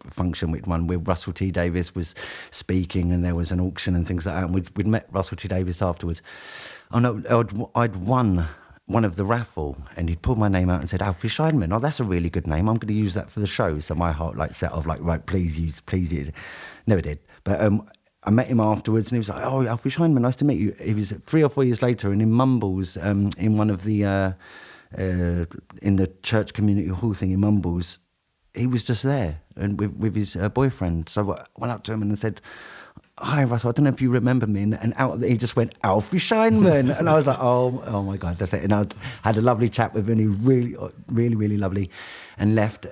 function with Russell T Davies was speaking, and there was an auction and things like that, and we'd met Russell T Davies afterwards. Oh no, I'd won one of the raffle, and he'd pulled my name out and said, Alfie Scheinman. Oh, that's a really good name. I'm going to use that for the show. So my heart set off right, please use it. Never did. But I met him afterwards, and he was like, oh, Alfie Scheinman, nice to meet you. He was 3 or 4 years later, and in Mumbles, in one of the, in the church community hall thing in Mumbles, he was just there and with his boyfriend. So I went up to him and said, hi, Russell, I don't know if you remember me. And he just went, Alfie Scheinman. And I was like, oh my God, that's it. And I had a lovely chat with him. He was really, really, really lovely, and left.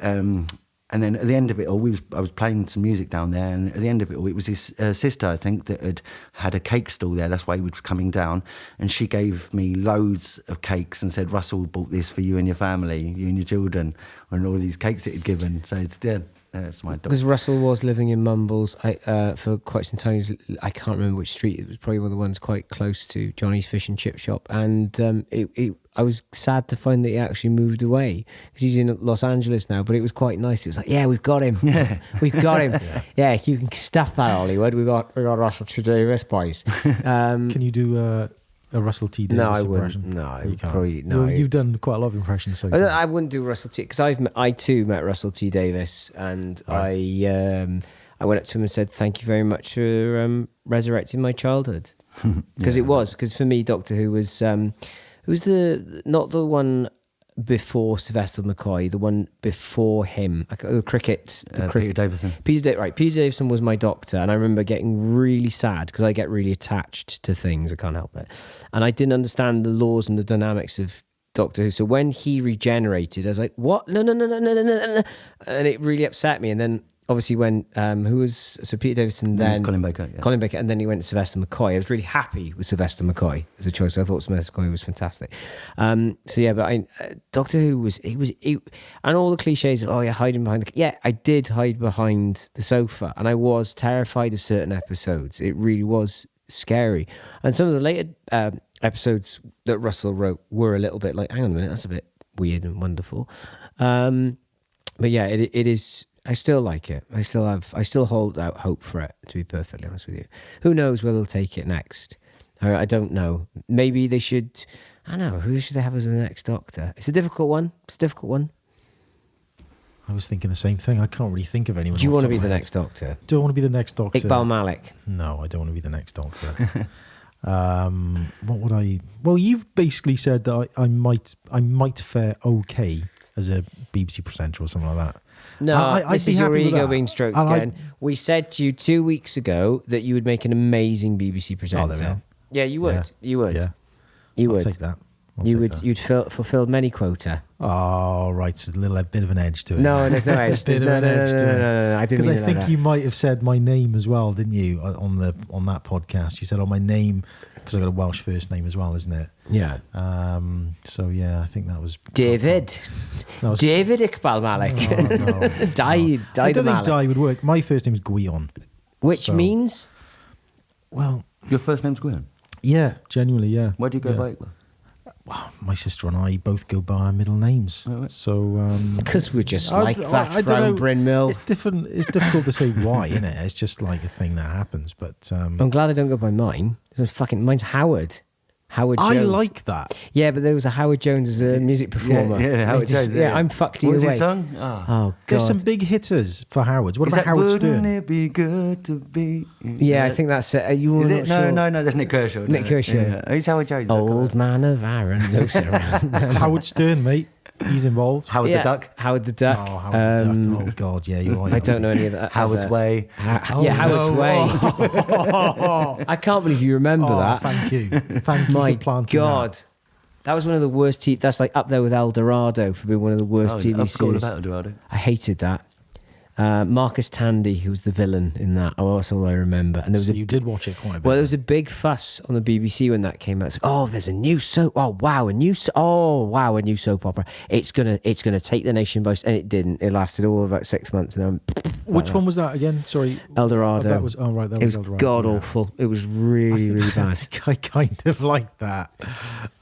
And then at the end of it all, I was playing some music down there, and at the end of it all, it was his sister, I think, that had a cake stall there. That's why he was coming down. And she gave me loads of cakes and said, Russell bought this for you and your family, you and your children, and all these cakes that he'd given. So it's my dog. Because Russell was living in Mumbles for quite some time. I can't remember which street. It was probably one of the ones quite close to Johnny's Fish and Chip Shop. And I was sad to find that he actually moved away because he's in Los Angeles now. But it was quite nice. It was like, yeah, we've got him. Yeah, we've got him. Yeah, you can stuff that, Hollywood. We got Russell T Davies, boys. Can you do a Russell T Davies No, I impression? wouldn't. No, You can't. probably no. You've done quite a lot of impressions. So I wouldn't do Russell T because I too met Russell T Davis, and I went up to him and said, "Thank you very much for resurrecting my childhood," because for me, Doctor Who was not the one before Sylvester McCoy, the one before him, the cricket. Peter Davison. Peter Davison was my Doctor, and I remember getting really sad because I get really attached to things. I can't help it, and I didn't understand the laws and the dynamics of Doctor Who. So when he regenerated, I was like, "What? No!" And it really upset me. And then obviously when Peter Davison, then Colin Baker, Colin Baker, and then he went to Sylvester McCoy. I was really happy with Sylvester McCoy as a choice. I thought Sylvester McCoy was fantastic. But Doctor Who was and all the cliches. Oh, you're hiding behind I did hide behind the sofa, and I was terrified of certain episodes. It really was scary, and some of the later episodes that Russell wrote were a little bit like, hang on a minute, that's a bit weird and wonderful. But yeah, it is. I still like it. I still hold out hope for it, to be perfectly honest with you. Who knows where they'll take it next? I don't know. Maybe they should. I don't know. Who should they have as the next Doctor? It's a difficult one. I was thinking the same thing. I can't really think of anyone. Do you want to be the head. next Doctor? Do I want to be the next Doctor? Iqbal Malik. No, I don't want to be the next Doctor. What would I? Well, you've basically said that I might fare okay as a BBC presenter or something like that. No, this is your ego being stroked again. We said to you 2 weeks ago that you would make an amazing BBC presenter. Oh, there we are. Yeah, you would. Yeah. You would. Yeah. You would. I'll take that. You'd fulfilled many quota. Oh, right. It's a bit of an edge to it. No, there's no edge. There's a bit of an edge to it. No. I didn't Because mean I it think like that. you might have said my name as well, didn't you? On that podcast, you said, "Oh, my name," because I got a Welsh first name as well, isn't it? Yeah. So yeah, I think that was David. That was, David Iqbal Malik. No. Di I don't think Malik. Di would work. My first name is Gwion. Which means? Well, Your first name's Gwen. yeah, genuinely, yeah. Where do you go Yeah. by? Well, Well, my sister and I both go by our middle names. Oh, right. So Because we're just I- like I- that I don't from know. Bryn Mill. It's different. It's difficult to say why, isn't it? It's just like a thing that happens. But I'm glad I don't go by mine. Mine's Howard. Howard Jones. I like that. Yeah, but there was a Howard Jones as a music performer. Yeah, Howard Jones. Yeah, I'm fucked either What was way. his song? Oh. Oh, There's God. some big hitters for Howard's. What Is about that Howard Wouldn't Stern? it be good to be? Yeah, I think that's it. You were Is not it? sure. No, that's Nick Kershaw. Nick Kershaw. Yeah. Who's Howard Jones? Old man of Aaron. No, sir. Howard Stern, mate. He's involved. Howard Yeah, the Duck. Howard the Duck. Oh, Howard the Duck. Oh God, yeah, you're right. I don't know any of that. Howard's other- Way. Yeah, Howard's no. Way. I can't believe you remember Oh, that. thank you. Thank you My for planting God. That was one of the worst TV. That's like up there with El Dorado for being one of the worst Oh, TV I've forgotten series. about Eldorado. I hated that. Marcus Tandy, who was the villain in that. Oh, that's all I remember. And there was So a you did watch it quite a bit. well, there was a big fuss on the BBC when that came out. It's like, oh, there's a new soap. Oh wow, a new soap opera. It's gonna take the nation by and it didn't. It lasted all about 6 months, and Which one was that again? Sorry, El Dorado. That was right. That It was was El Dorado. god yeah. awful. It was really really I bad. think I kind of like that.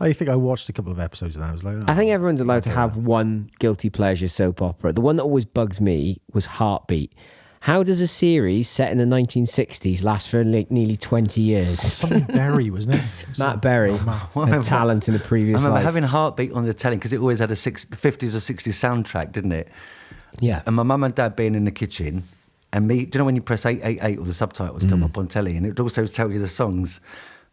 I think I watched a couple of episodes of that. I was like, I think everyone's allowed to have one guilty pleasure soap opera. The one that always bugged me was Heartbeat. How does a series set in the 1960s last for like nearly 20 years? something Berry, wasn't it? Matt Berry, a talent in the I previous remember life. having Heartbeat on the telly because it always had a 50s or 60s soundtrack, didn't it? Yeah. And my mum and dad being in the kitchen, and me, do you know when you press 888 or the subtitles come up on telly, and it would also tell you the songs.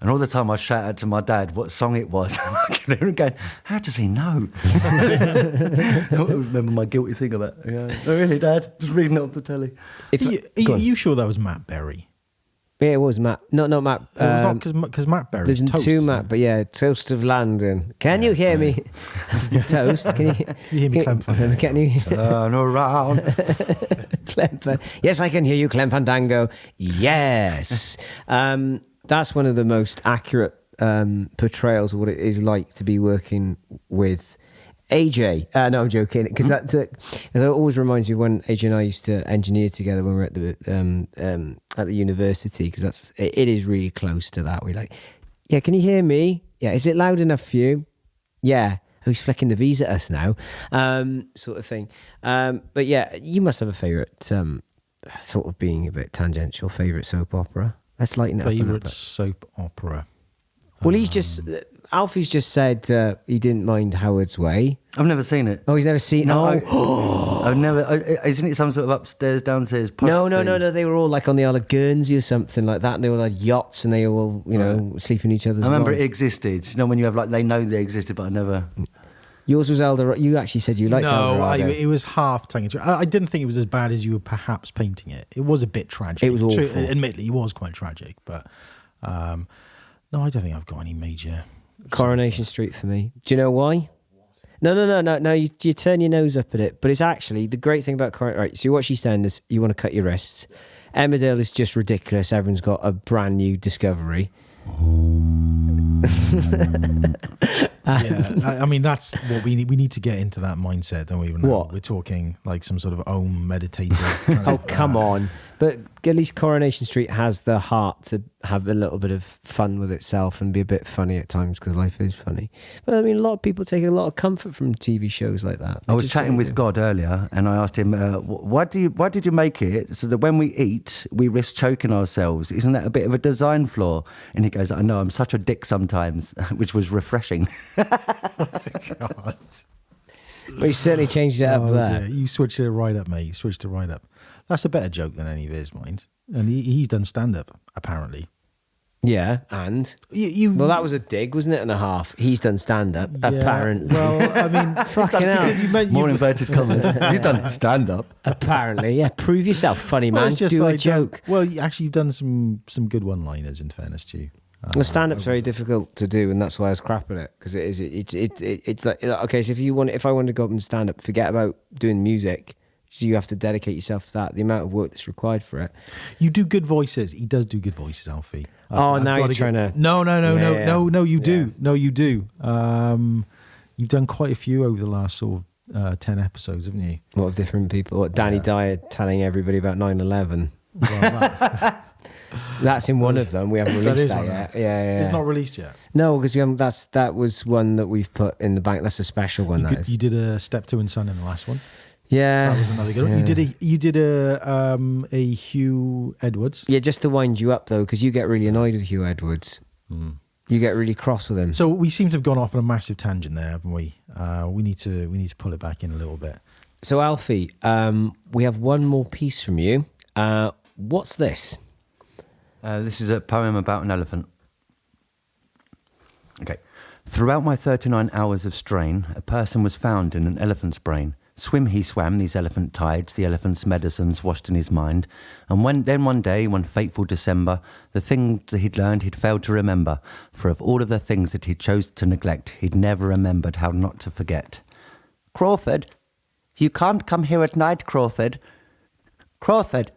And all the time I shout out to my dad what song it was. And I can hear him going, how does he know? I remember my guilty thing about it. Yeah. Oh, really, Dad? Just reading it off the telly. Are you sure that was Matt Berry? Yeah, it was Matt. No, not Matt. It was not because Matt Berry. There's Toast, two isn't Matt, it? but yeah, Toast of London. Can you hear me? Toast, can you, You hear me, Clem Fandango? Can you Turn around. Clem yes, I can hear you, Clem Fandango. Yes. That's one of the most accurate portrayals of what it is like to be working with AJ. No, I'm joking, because it always reminds me of when AJ and I used to engineer together when we were at the university, because it is really close to that. We're like, yeah, can you hear me? Yeah, is it loud enough for you? Yeah. Oh, he's flicking the V's at us now, sort of thing. But yeah, you must have a favourite, sort of being a bit tangential, favourite soap opera. Let's lighten it up a little Favourite bit. soap opera. Well, Alfie's just said he didn't mind Howard's Way. I've never seen it. Oh, he's never seen it? No, Oh. I've never. Isn't it some sort of upstairs, downstairs? No. prostitute? They were all like on the Isle of Guernsey or something like that. And they all had yachts and they all, sleep in each other's I remember wives. it existed. When you have they know they existed, but I never. Yours was Eldorado. You actually said you liked Eldorado. It was half tongue in cheek. I didn't think it was as bad as you were perhaps painting it. It was a bit tragic. It was awful. Admittedly, it was quite tragic, but no, I don't think I've got any major. Coronation Street for me. Do you know why? No. You turn your nose up at it, but it's actually the great thing about Coronation. Right, so you watch EastEnders, you want to cut your wrists. Emmerdale is just ridiculous. Everyone's got a brand new discovery. I mean, that's what we need. We need to get into that mindset, don't we? What? We're talking like some sort of meditative. Kind Oh, of, come on. But at least Coronation Street has the heart to have a little bit of fun with itself and be a bit funny at times because life is funny. But I mean, a lot of people take a lot of comfort from TV shows like that. I was chatting with God earlier, and I asked him, "Why did you make it so that when we eat, we risk choking ourselves? Isn't that a bit of a design flaw?" And he goes, "I know, I'm such a dick sometimes," which was refreshing. God. But he certainly changed it up there. Dear. You switched it right up, mate. You switched it right up. That's a better joke than any of his, mind. And he's done stand-up, apparently. Yeah, and well, that was a dig, wasn't it? And a half. He's done stand-up, apparently. Well, I mean, fucking hell. More inverted commas. You've done stand-up. Apparently, yeah. Prove yourself, funny man. it's just Do like, a joke. actually, you've done some good one-liners. In fairness to you. Well, stand-up's very difficult to do, and that's why I was crap at it because it's like okay. So if I wanted to go up and stand up, forget about doing music. So you have to dedicate yourself to that. The amount of work that's required for it. You do good voices. He does do good voices, Alfie. Now you're trying to. No. You do. Yeah. No, you do. You've done quite a few over the last sort of 10 episodes, haven't you? What of different people? What Danny Dyer telling everybody about 9/11. Well, That's in one of them. We haven't released that one yet. of Yeah. It's not released yet. No, because we haven't. that was one that we've put in the bank. That's a special one. You did a Step 2 and Son in the last one. Yeah, That was another good one. You did a Hugh Edwards. Yeah, just to wind you up though, because you get really annoyed with Hugh Edwards. You get really cross with him. So we seem to have gone off on a massive tangent there, haven't we? We need to pull it back in a little bit. So Alfie, we have one more piece from you. What's this? This is a poem about an elephant. Okay. Throughout my 39 hours of strain, a person was found in an elephant's brain. Swim he swam these elephant tides, the elephant's medicines washed in his mind. And then one day, one fateful December, the things that he'd learned he'd failed to remember. For of all of the things that he'd chose to neglect, he'd never remembered how not to forget. Crawford, you can't come here at night, Crawford. Crawford.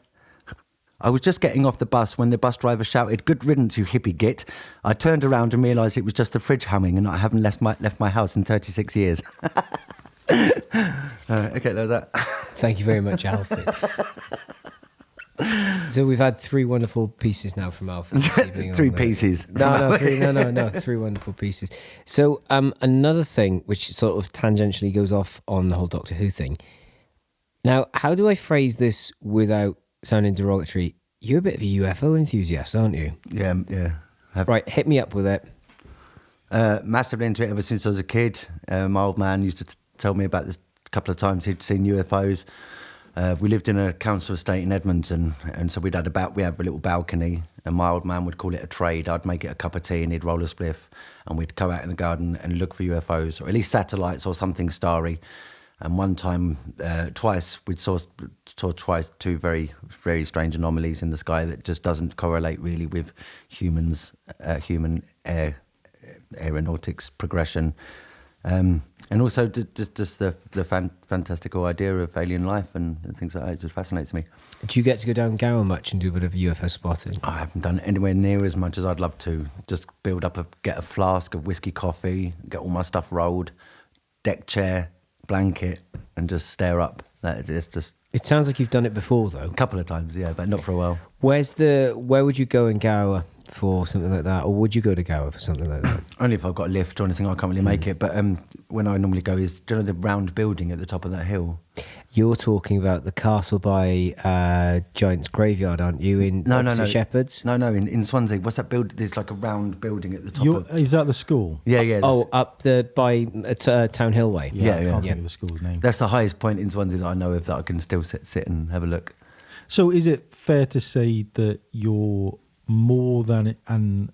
I was just getting off the bus when the bus driver shouted, "Good riddance, you hippie git." I turned around and realised it was just the fridge humming and I haven't left my house in 36 years. Okay, that was that. Thank you very much, Alfie. So we've had three wonderful pieces now from Alfie this evening. Three pieces. Three wonderful pieces. So another thing which sort of tangentially goes off on the whole Doctor Who thing. Now, how do I phrase this without sounding derogatory? You're a bit of a UFO enthusiast, aren't you? Yeah. Right, hit me up with it. Massively into it ever since I was a kid. My old man used to tell me about this a couple of times. He'd seen UFOs. We lived in a council estate in Edmonton, and so we have a little balcony, and my old man would call it a trade. I'd make it a cup of tea, and he'd roll a spliff, and we'd go out in the garden and look for UFOs, or at least satellites or something starry. And one time, twice, we saw two very, very strange anomalies in the sky that just doesn't correlate really with human aeronautics progression. And also just the fantastical idea of alien life and things like that. It just fascinates me. Do you get to go down Gower much and do a bit of UFO spotting? I haven't done it anywhere near as much as I'd love to. Just get a flask of whiskey coffee, get all my stuff rolled, deck chair, blanket, and just stare up. It sounds like you've done it before, though. A couple of times, yeah, but not for a while. Where would you go in Gower for something like that, or would you go to Gower for something like that? Only if I've got a lift or anything, I can't really make it. But when I normally go is, do you know the round building at the top of that hill? You're talking about the castle by Giant's Graveyard, aren't you? In opposite Shepherds? No, in Swansea. What's that build? There's like a round building at the top. Is that the school? Yeah. Up by Town Hill Way. Yeah. I can't think of the school's name. That's the highest point in Swansea that I know of that I can still sit and have a look. So is it fair to say that you're more than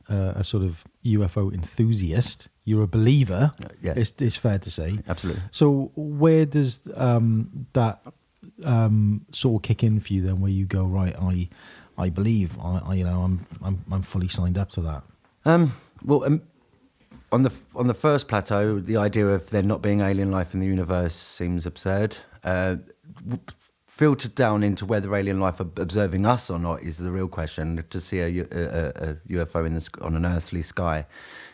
a sort of UFO enthusiast? You're a believer. Yeah. It's fair to say. Absolutely. So where does that sort of kick in for you then? Where you go, right? I believe. I'm fully signed up to that. On the first plateau, the idea of there not being alien life in the universe seems absurd. Filtered down into whether alien life are observing us or not is the real question. To see a UFO on an earthly sky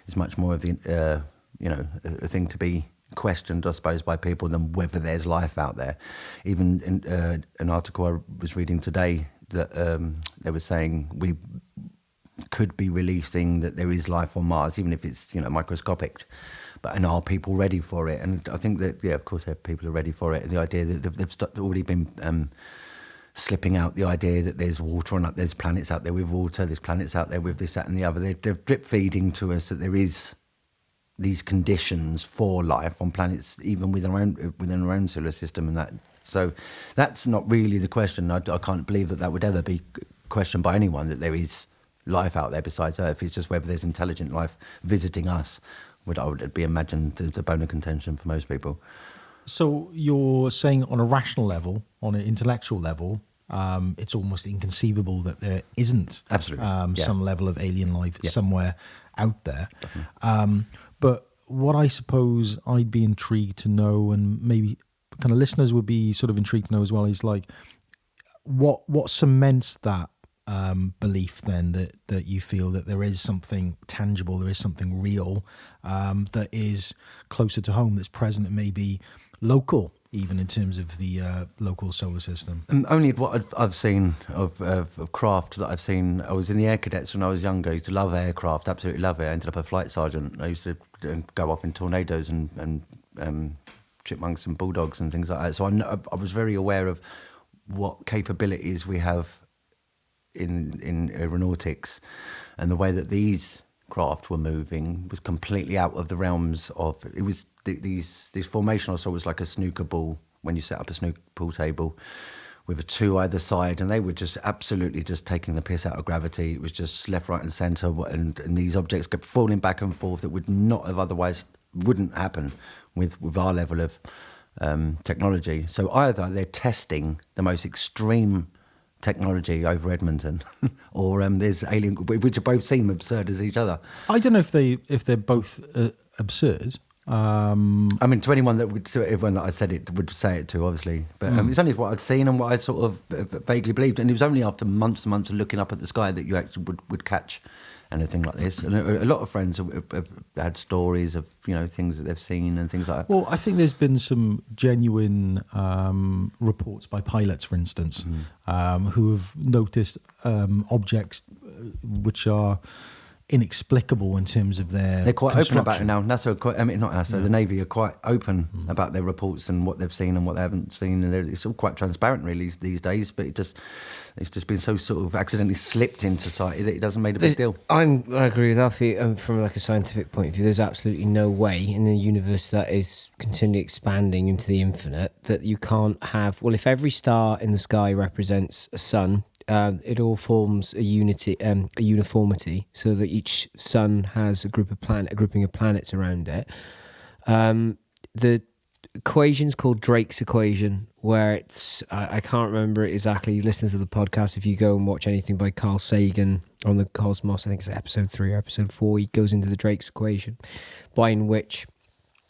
is much more of the a thing to be questioned, I suppose, by people than whether there's life out there. Even in an article I was reading today that they were saying we could be releasing that there is life on Mars, even if it's microscopic. And are people ready for it? And I think that, of course, people are ready for it. The idea that they've already been slipping out the idea that there's water on there's planets out there with water, there's planets out there with this, that, and the other. They're drip feeding to us that there is these conditions for life on planets, even within our own solar system, and that. So that's not really the question. I can't believe that would ever be questioned by anyone, that there is life out there besides Earth. It's just whether there's intelligent life visiting us. Would be imagined the bone of contention for most people. So you're saying on a rational level, on an intellectual level, it's almost inconceivable that there isn't some level of alien life somewhere out there. But what I suppose I'd be intrigued to know, and maybe kind of listeners would be sort of intrigued to know as well, is like what cements that belief then that you feel that there is something tangible, there is something real that is closer to home, that's present and maybe local, even in terms of the local solar system. Only what I've seen of craft that I've seen. I was in the Air Cadets when I was younger. I used to love aircraft, absolutely love it. I ended up a flight sergeant. I used to go off in tornadoes and chipmunks and bulldogs and things like that. So I was very aware of what capabilities we have in aeronautics, and the way that these craft were moving was completely out of the realms of it. Was these formation also was like a snooker ball when you set up a snooker pool table with a two either side, and they were just absolutely just taking the piss out of gravity. It was just left, right, and centre, and these objects kept falling back and forth that would not have otherwise wouldn't happen with our level of technology. So either they're testing the most extreme technology over Edmonton, or there's alien, which both seem absurd as each other. I don't know if they're both absurd. I mean, to anyone that would, everyone that I said it would say it to, obviously, but it's only what I'd seen and what I sort of vaguely believed, and it was only after months and months of looking up at the sky that you actually would catch anything like this. And a lot of friends have had stories of things that they've seen and things like that. Well, I think there's been some genuine reports by pilots, for instance, who have noticed objects which are inexplicable in terms of their They're quite open about it now. The Navy are quite open about their reports and what they've seen and what they haven't seen, and it's all quite transparent really these days. But it's just been so sort of accidentally slipped into society that it doesn't make a big deal. I agree with Alfie. From like a scientific point of view, there's absolutely no way in a universe that is continually expanding into the infinite that you can't have. Well, if every star in the sky represents a sun, it all forms a uniformity, so that each sun has a grouping of planets around it. The equation's called Drake's equation, where it's I can't remember it exactly. Listeners of the podcast, if you go and watch anything by Carl Sagan on the cosmos, I think it's episode 3 or episode 4, he goes into the Drake's equation, by in which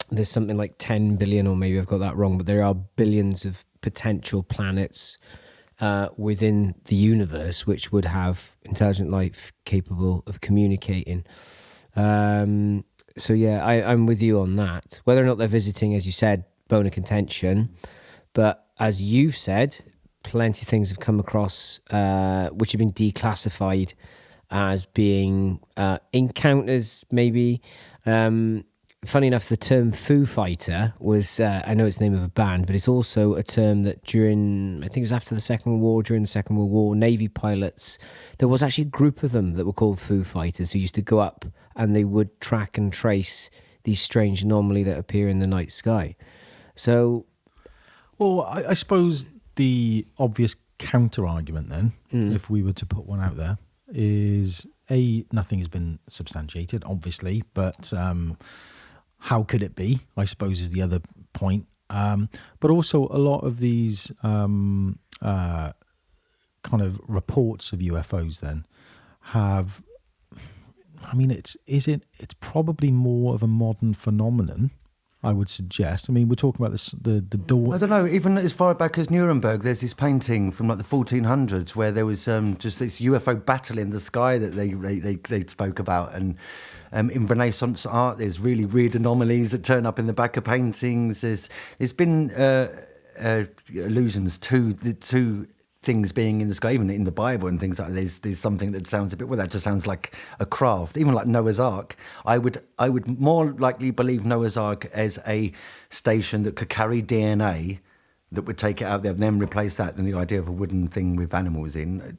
there's something like 10 billion, or maybe I've got that wrong, but there are billions of potential planets within the universe which would have intelligent life capable of communicating. So yeah, I'm with you on that. Whether or not they're visiting, as you said, bone of contention, but as you've said, plenty of things have come across which have been declassified as being encounters, maybe. funny enough, the term Foo Fighter was, I know it's the name of a band, but it's also a term that during, I think it was after the Second World War, during the Second World War, Navy pilots, there was actually a group of them that were called Foo Fighters who used to go up and they would track and trace these strange anomalies that appear in the night sky. So... Well, I suppose the obvious counter-argument then, if we were to put one out there, is nothing has been substantiated, obviously, but how could it be, I suppose, is the other point. But also a lot of these kind of reports of UFOs then have, I mean, it's probably more of a modern phenomenon, I would suggest. I mean, we're talking about this, the door. I don't know, even as far back as Nuremberg, there's this painting from like the 1400s where there was just this UFO battle in the sky that they spoke about. And in Renaissance art, there's really weird anomalies that turn up in the back of paintings. There's been allusions to the two things being in the sky, even in the Bible and things like that. There's something that sounds a bit, well, that just sounds like a craft. Even like Noah's Ark, I would more likely believe Noah's Ark as a station that could carry DNA that would take it out there and then replace that than the idea of a wooden thing with animals in.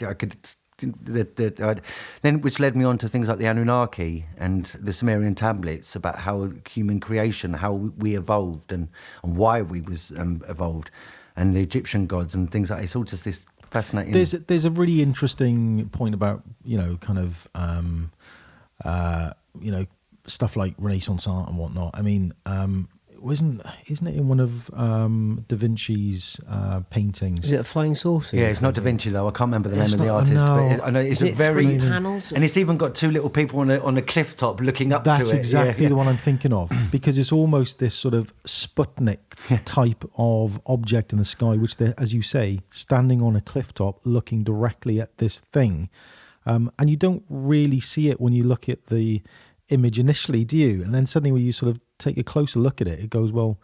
Then which led me on to things like the Anunnaki and the Sumerian tablets about how human creation, how we evolved and why we was evolved, and the Egyptian gods and things like that. It's all just this fascinating. There's a really interesting point about, kind of, stuff like Renaissance art and whatnot. I mean, isn't it in one of Da Vinci's paintings? Is it a flying saucer? Yeah, it's not Da Vinci though. I can't remember the name of the artist, but I know it's a very panels, and it's even got two little people on a cliff top looking up That's to it. That's exactly the one I'm thinking of, because it's almost this sort of Sputnik type of object in the sky, which they're, as you say, standing on a cliff top, looking directly at this thing, and you don't really see it when you look at the image initially, do you? And then suddenly when you sort of take a closer look at it, it goes, well,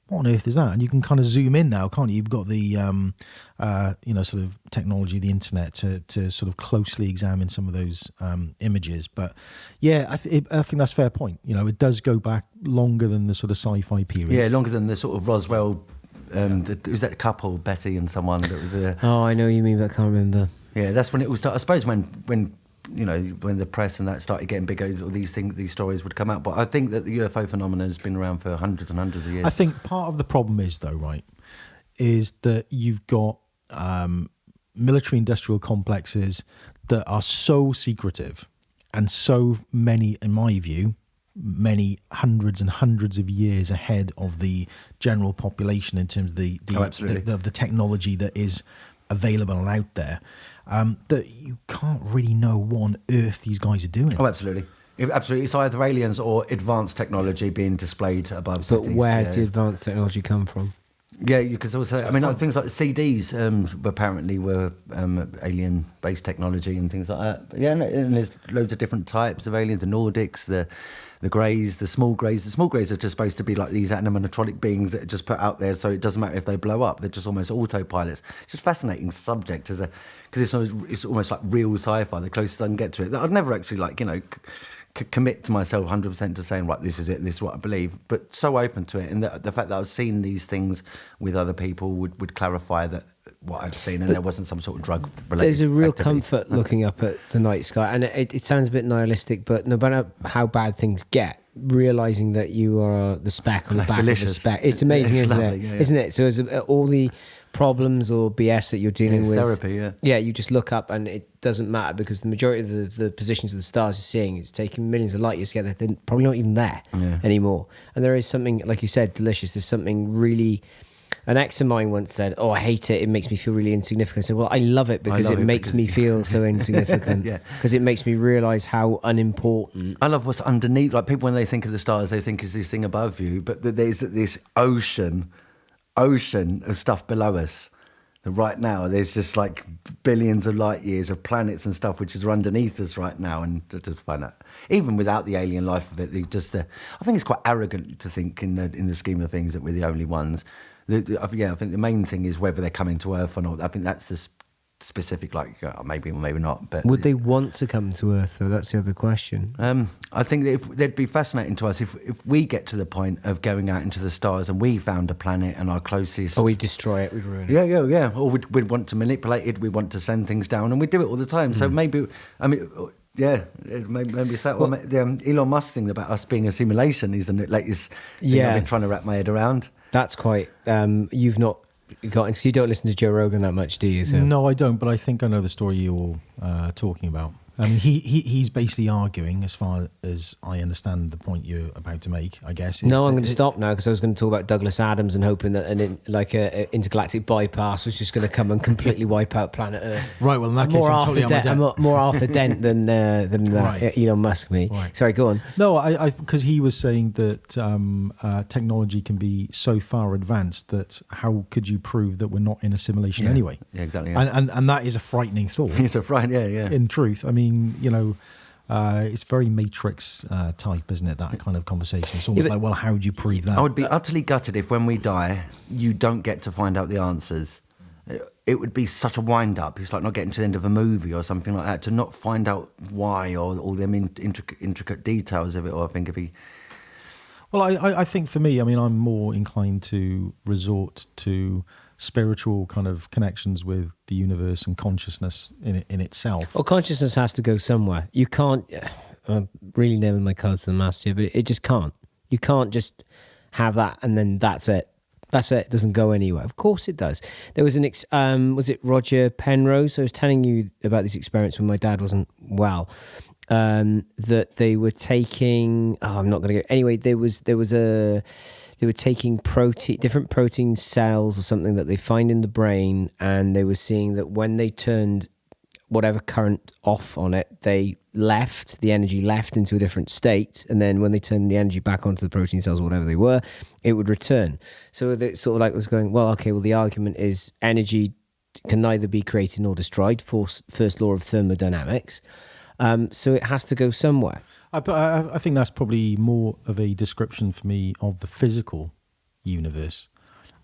what on earth is that? And you can kind of zoom in now, can't you? You've got the sort of technology, the internet to sort of closely examine some of those images. But yeah, I think that's a fair point. It does go back longer than the sort of sci-fi period. Yeah, longer than the sort of Roswell. Was that couple, Betty and someone that was a... Oh, I know what you mean, but I can't remember. Yeah, that's when it was. I suppose when the press and that started getting bigger, all these stories would come out. But I think that the UFO phenomenon has been around for hundreds and hundreds of years. I think part of the problem is, though, right, is that you've got military industrial complexes that are so secretive and so many, in my view, many hundreds and hundreds of years ahead of the general population in terms of the technology that is available and out there, that you can't really know what on earth these guys are doing. Oh, absolutely. Absolutely. It's either aliens or advanced technology being displayed above cities. But where's the advanced technology come from? Yeah, because also, things like the CDs apparently were alien-based technology and things like that. But yeah, and there's loads of different types of aliens, the Nordics, the Greys, the small Greys. The small Greys are just supposed to be like these animatronic beings that are just put out there, so it doesn't matter if they blow up. They're just almost autopilots. It's just a fascinating subject because it's almost like real sci-fi, the closest I can get to it. I'd never actually commit to myself 100% to saying, right, this is it, this is what I believe, but so open to it. And the fact that I've seen these things with other people would clarify that what I've seen, and there wasn't some sort of drug-related There's a real activity. comfort looking up at the night sky, and it sounds a bit nihilistic, but no matter how bad things get, realising that you are the speck on the back delicious. of the speck, it's amazing, isn't lovely, it? yeah. Isn't it? So as all the problems or BS that you're dealing with, therapy, you just look up and it doesn't matter, because the majority of the positions of the stars you're seeing, it's taking millions of light years to get there. They're probably not even there anymore. And there is something, like you said, delicious. There's something really... An ex of mine once said, "Oh, I hate it. It makes me feel really insignificant." I said, "Well, I love it because it makes me feel so insignificant. Because it makes me realise how unimportant." I love what's underneath. Like, people, when they think of the stars, they think is this thing above you, but there's this ocean of stuff below us. Right now, there's just like billions of light years of planets and stuff which is underneath us right now, and to find out, even without the alien life of it, I think it's quite arrogant to think in the scheme of things that we're the only ones. I think the main thing is whether they're coming to Earth or not. I think that's the specific, like maybe or maybe not. But Would they want to come to Earth, though? That's the other question. I think that they'd be fascinating to us if we get to the point of going out into the stars and we found a planet and our closest. Or we destroy it, we'd ruin it. Yeah. Or we'd want to manipulate it. We want to send things down, and we do it all the time. So maybe, I mean, yeah, maybe it's that. Well, the Elon Musk thing about us being a simulation is the latest thing I've been trying to wrap my head around. That's quite. You've not got, because you don't listen to Joe Rogan that much, do you? So. No, I don't, but I think I know the story you're talking about. I mean, he's basically arguing, as far as I understand the point you're about to make, I guess. No, I'm going to stop now, because I was going to talk about Douglas Adams and hoping that an intergalactic bypass was just going to come and completely wipe out planet Earth. Right, well, in that case, I'm totally on my I'm more Arthur Dent than Right. Elon Musk, me. Right. Sorry, go on. No, I because he was saying that technology can be so far advanced that how could you prove that we're not in a simulation anyway? Yeah, exactly. Yeah. And that is a frightening thought. It's a fright, yeah. In truth, I mean, it's very Matrix type, isn't it? That kind of conversation. It's almost like, well, how do you prove that? I would be utterly gutted if when we die, you don't get to find out the answers. It would be such a wind-up. It's like not getting to the end of a movie or something like that, to not find out why or all them intricate details of it, or I think it'd be... Well, I think for me, I mean, I'm more inclined to resort to spiritual kind of connections with the universe and consciousness in itself. Well, consciousness has to go somewhere. You can't. I'm really nailing my cards to the mast here, but it just can't. You can't just have that and then that's it. That's it. It doesn't go anywhere. Of course it does. There was was it Roger Penrose? I was telling you about this experience when my dad wasn't well. That they were taking. Oh, I'm not going to go. Anyway, there was they were taking different protein cells or something that they find in the brain, and they were seeing that when they turned whatever current off on it, the energy left into a different state, and then when they turned the energy back onto the protein cells or whatever they were, it would return. So it sort of like was going, well, okay, well, the argument is energy can neither be created nor destroyed, first law of thermodynamics, so it has to go somewhere. I think that's probably more of a description for me of the physical universe.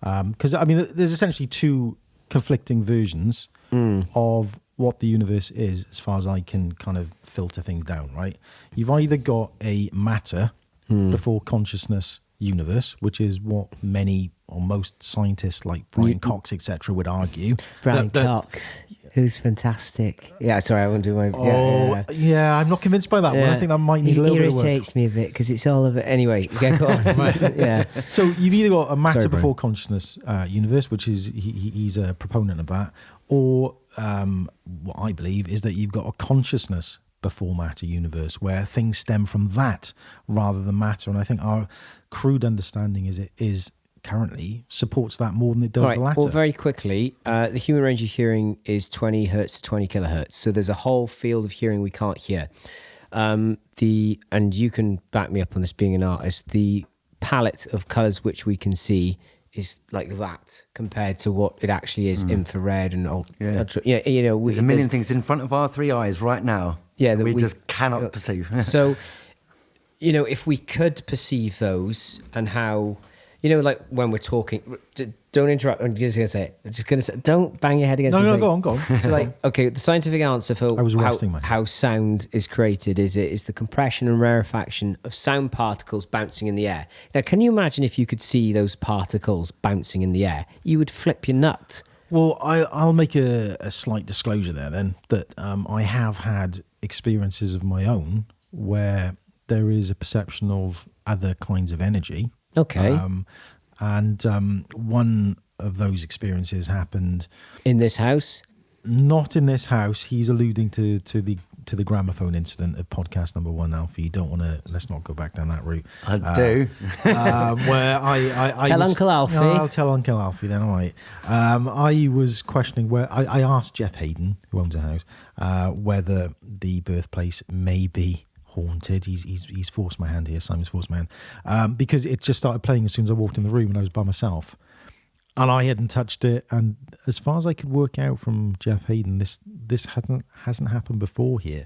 Because, I mean, there's essentially two conflicting versions of what the universe is, as far as I can kind of filter things down, right? You've either got a matter before consciousness universe, which is what many or most scientists like Brian Cox, etc., would argue. Brian Cox, who's fantastic. Yeah, sorry, I won't do my... Yeah, I'm not convinced by that one. I think that might need a little bit of work. It irritates me a bit because it's all of it. Anyway, go on. Yeah. So you've either got a matter before consciousness universe, which is he's a proponent of that, or what I believe is that you've got a consciousness before matter universe where things stem from that rather than matter. And I think our crude understanding is currently supports that more than it does the latter. Well, very quickly, the human range of hearing is 20 hertz to 20 kilohertz. So there's a whole field of hearing we can't hear. And you can back me up on this being an artist, the palette of colours which we can see is like that compared to what it actually is, infrared and all. There's a million things in front of our three eyes right now. Yeah, that we just cannot perceive. So, if we could perceive those and how, like when we're talking, don't interrupt. I'm just going to say, don't bang your head against the thing. No, go on. So okay, the scientific answer for how sound is created is the compression and rarefaction of sound particles bouncing in the air. Now, can you imagine if you could see those particles bouncing in the air? You would flip your nut. Well, I'll make a slight disclosure there then, that I have had experiences of my own where there is a perception of other kinds of energy. Okay. And one of those experiences happened in this house. Not in this house. He's alluding to the gramophone incident of podcast number 1, Alfie. You don't want to. Let's not go back down that route. I do. Where I tell Uncle Alfie. No, I'll tell Uncle Alfie then. All right. I was questioning where I asked Jeff Hayden, who owns a house, whether the birthplace may be haunted. He's forced my hand here. Simon's forced my hand because it just started playing as soon as I walked in the room and I was by myself, and I hadn't touched it. And as far as I could work out from Jeff Hayden, this hasn't happened before here.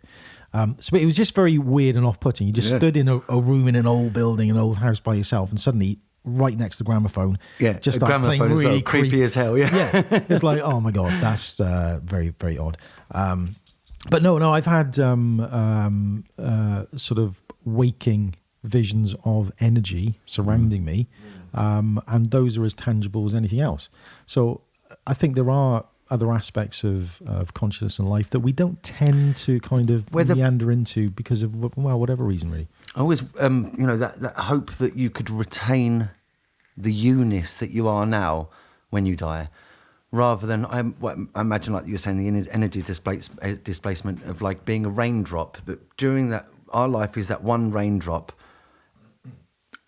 So it was just very weird and off-putting. You just stood in a room in an old building, an old house by yourself, and suddenly right next to the gramophone. Yeah, just a starts playing gramophone as really well. Creepy as hell. Yeah, it's like, oh my god, that's very, very odd. But no, I've had sort of waking visions of energy surrounding me, and those are as tangible as anything else. So I think there are other aspects of consciousness and life that we don't tend to kind of meander into because of, well, whatever reason, really. I always, that hope that you could retain the you-ness that you are now when you die, rather than, I imagine, like you were saying, the energy displacement of like being a raindrop, that during that, our life is that one raindrop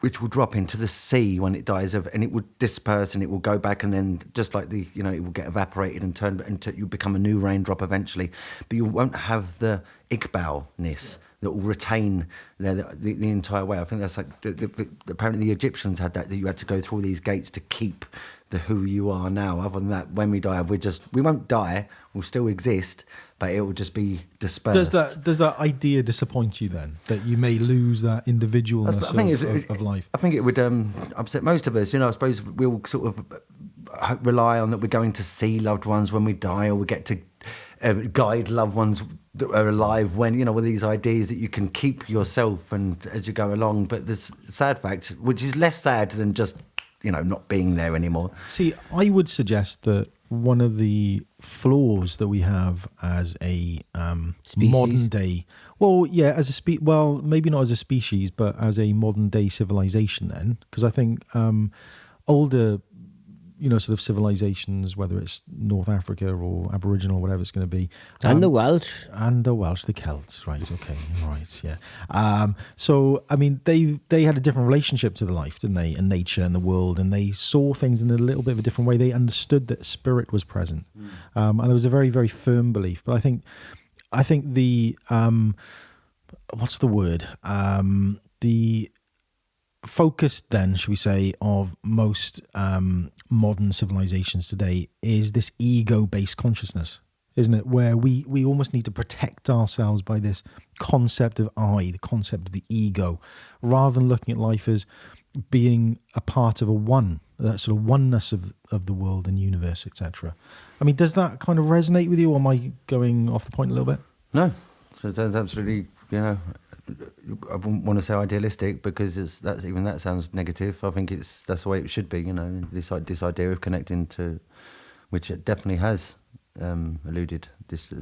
which will drop into the sea when it dies, and it will disperse and it will go back, and then just like it will get evaporated and turn into, you become a new raindrop eventually, but you won't have the Iqbal-ness that will retain the entire way. I think that's like, apparently the Egyptians had that you had to go through all these gates to keep the who you are now. Other than that, when we die, we won't die, we'll still exist, but it will just be dispersed. Does that idea disappoint you then, that you may lose that individualness of life? I think it would upset most of us. I suppose we'll sort of rely on that we're going to see loved ones when we die, or we get to guide loved ones that are alive when, with these ideas that you can keep yourself and as you go along. But the sad fact, which is less sad than just, not being there anymore. See, I would suggest that one of the flaws that we have as a modern day, maybe not as a species, but as a modern day civilization then, because I think older, sort of civilizations, whether it's North Africa or Aboriginal or whatever it's going to be. And the Welsh. The Celts, right, okay, right, yeah. So, I mean, they had a different relationship to the life, didn't they, and nature and the world, and they saw things in a little bit of a different way. They understood that spirit was present. And there was a very, very firm belief. But I think the, what's the word? The focus then, should we say, of most modern civilizations today is this ego-based consciousness, isn't it? Where we almost need to protect ourselves by this concept of I, the concept of the ego, rather than looking at life as being a part of a one, that sort of oneness of the world and universe, etc. I mean, does that kind of resonate with you, or am I going off the point a little bit? No, so that's absolutely, I wouldn't want to say idealistic, because that sounds negative. I think that's the way it should be. This idea of connecting to, which it definitely has eluded this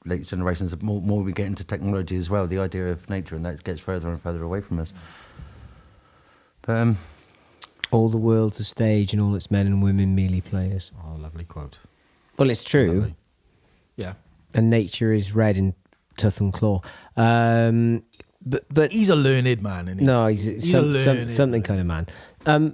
late generations. The more we get into technology as well, the idea of nature, and that gets further and further away from us. But all the world's a stage, and all its men and women merely players. Oh, lovely quote. Well, it's true. Lovely. Yeah. And nature is red in tooth and claw. But he's a learned man, isn't he? No, he's something kind of man.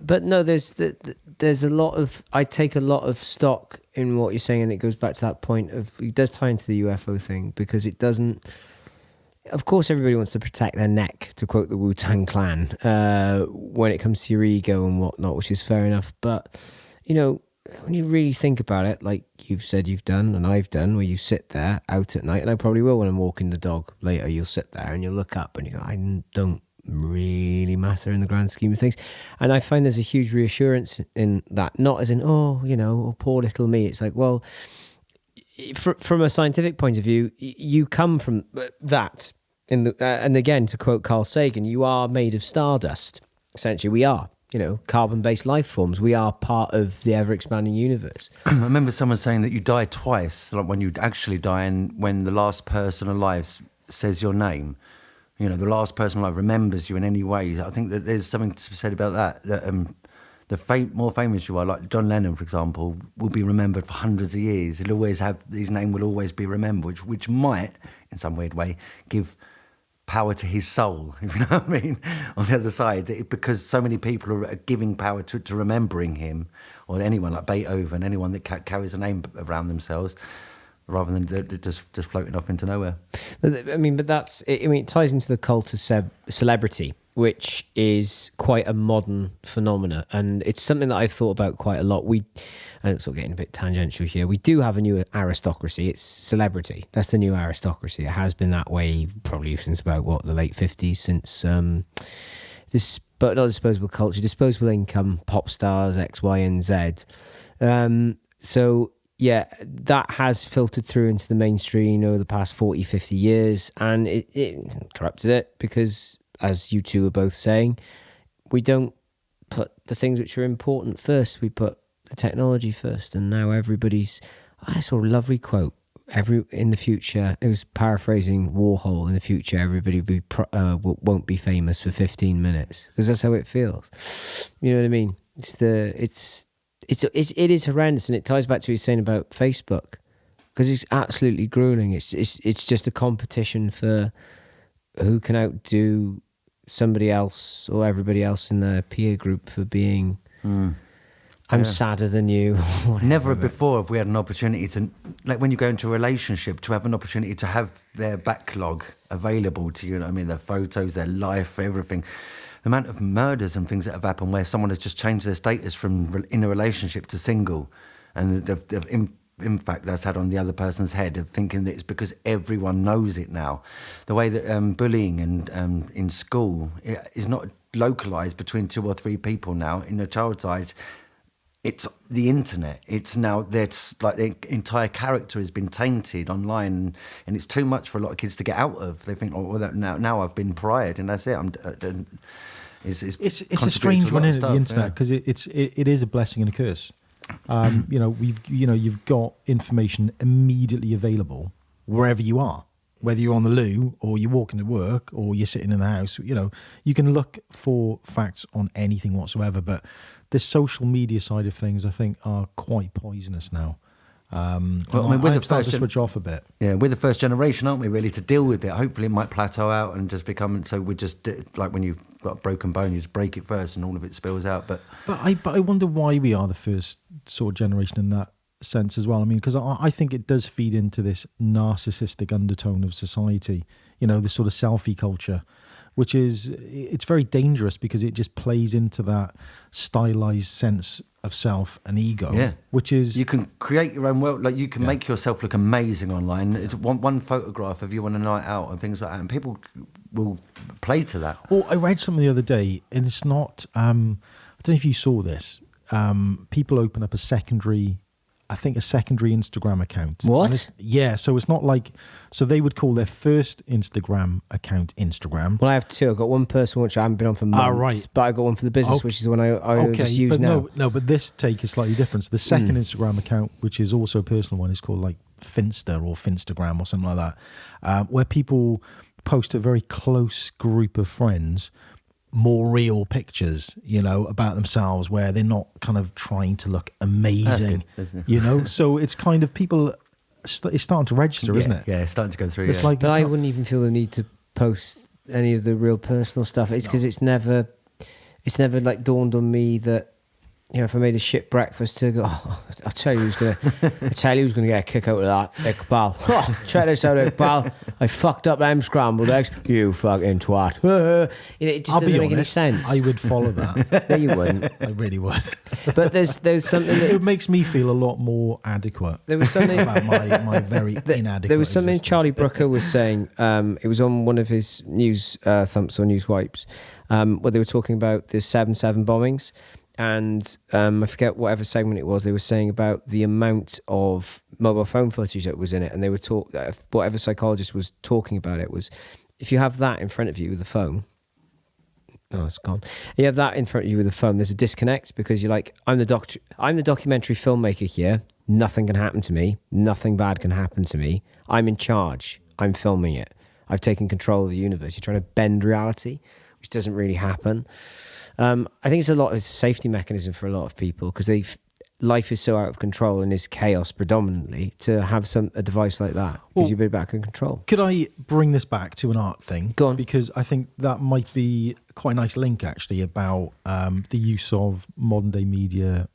But no, there's a lot of, I take a lot of stock in what you're saying, and it goes back to that point of, it does tie into the UFO thing, because it doesn't, of course everybody wants to protect their neck, to quote the Wu-Tang Clan, when it comes to your ego and whatnot, which is fair enough. But, when you really think about it, like you've said you've done, and I've done, where you sit there out at night, and I probably will when I'm walking the dog later, you'll sit there and you'll look up and you go, I don't really matter in the grand scheme of things. And I find there's a huge reassurance in that, not as in, oh, poor little me. It's like, well, from a scientific point of view, you come from that. And again, to quote Carl Sagan, you are made of stardust. Essentially, we are. Carbon-based life forms. We are part of the ever-expanding universe. I remember someone saying that you die twice, like when you actually die and when the last person alive says your name. The last person alive remembers you in any way. I think that there's something to be said about that. The more famous you are, like John Lennon, for example, will be remembered for hundreds of years. His name will always be remembered, which might, in some weird way, give power to his soul, if you know what I mean, on the other side, because so many people are giving power to remembering him, or anyone like Beethoven, anyone that carries a name around themselves, rather than just floating off into nowhere. But that's, it ties into the cult of celebrity, which is quite a modern phenomena, and it's something that I've thought about quite a lot. I'm sort of getting a bit tangential here. We do have a new aristocracy. It's celebrity. That's the new aristocracy. It has been that way probably since about, the late 50s, since this but not disposable culture, disposable income, pop stars, X, Y, and Z. So yeah, that has filtered through into the mainstream over the past 40, 50 years, and it corrupted it because, as you two are both saying, we don't put the things which are important first. We put the technology first, and now everybody's... I saw a lovely quote. In the future, it was paraphrasing Warhol. In the future, everybody won't be famous for 15 minutes because that's how it feels. You know what I mean? It is horrendous, and it ties back to what you're saying about Facebook, because it's absolutely grueling. It's just a competition for who can outdo somebody else or everybody else in their peer group for being. I'm sadder than you. Never before have we had an opportunity to, like when you go into a relationship, to have an opportunity to have their backlog available to you. You know what I mean? Their photos, their life, everything. The amount of murders and things that have happened where someone has just changed their status from in a relationship to single, and the impact that's had on the other person's head of thinking that it's because everyone knows it now. The way that bullying and in school is not localised between 2 or 3 people now. In a child's eyes, it's the internet. It's now that's like the entire character has been tainted online, and it's too much for a lot of kids to get out of. They think, oh, well, now I've been pried, and that's it. It's a strange one, isn't it, the internet, because it is a blessing and a curse. You've got information immediately available wherever you are, whether you're on the loo or you're walking to work or you're sitting in the house. You can look for facts on anything whatsoever, but the social media side of things, I think, are quite poisonous now. I'm starting to switch off a bit. Yeah, we're the first generation, aren't we, really, to deal with it. Hopefully it might plateau out and just become... So we just, like when you've got a broken bone, you just break it first and all of it spills out. But I wonder why we are the first sort of generation in that sense as well. I mean, because I think it does feed into this narcissistic undertone of society, this sort of selfie culture, which it's very dangerous because it just plays into that stylized sense of self and ego. Yeah. Which is... You can create your own world. Like, you can make yourself look amazing online. It's one photograph of you on a night out and things like that, and people will play to that. Well, I read something the other day, and it's not... I don't know if you saw this. People open up a secondary Instagram account. What? Yeah, so it's not like... So they would call their first Instagram account Instagram. Well, I have 2. I've got one personal, which I haven't been on for months. Right. But I got one for the business, which is the one I just use now. No, but this take is slightly different. So the second Instagram account, which is also a personal one, is called like Finsta or Finstagram or something like that, where people post a very close group of friends, more real pictures, about themselves, where they're not kind of trying to look amazing, So it's kind of people, it's starting to register, isn't it? Yeah, it's starting to go through. It's like, but I wouldn't even feel the need to post any of the real personal stuff. It's because it's never like dawned on me that, if I made a shit breakfast to go, I'll tell you who's gonna get a kick out of that, Iqbal. Check this out, Iqbal. I fucked up them scrambled eggs. You fucking twat. It just doesn't make any sense. I would follow that. No, you wouldn't. I really would. But there's something that... It makes me feel a lot more adequate. There was something about my very inadequate There was something existence. Charlie Brooker was saying. It was on one of his news thumps or news wipes, where they were talking about the 7/7 bombings. And I forget whatever segment it was, they were saying about the amount of mobile phone footage that was in it. And they were whatever psychologist was talking about it was, if you have that in front of you with the phone, it's gone. You have that in front of you with the phone, there's a disconnect because you're like, I'm the documentary filmmaker here. Nothing can happen to me. Nothing bad can happen to me. I'm in charge. I'm filming it. I've taken control of the universe. You're trying to bend reality, which doesn't really happen. I think it's a safety mechanism for a lot of people because life is so out of control and is chaos predominantly. To have a device like that gives you a bit back in control. Could I bring this back to an art thing? Go on. Because I think that might be quite a nice link actually about the use of modern day media,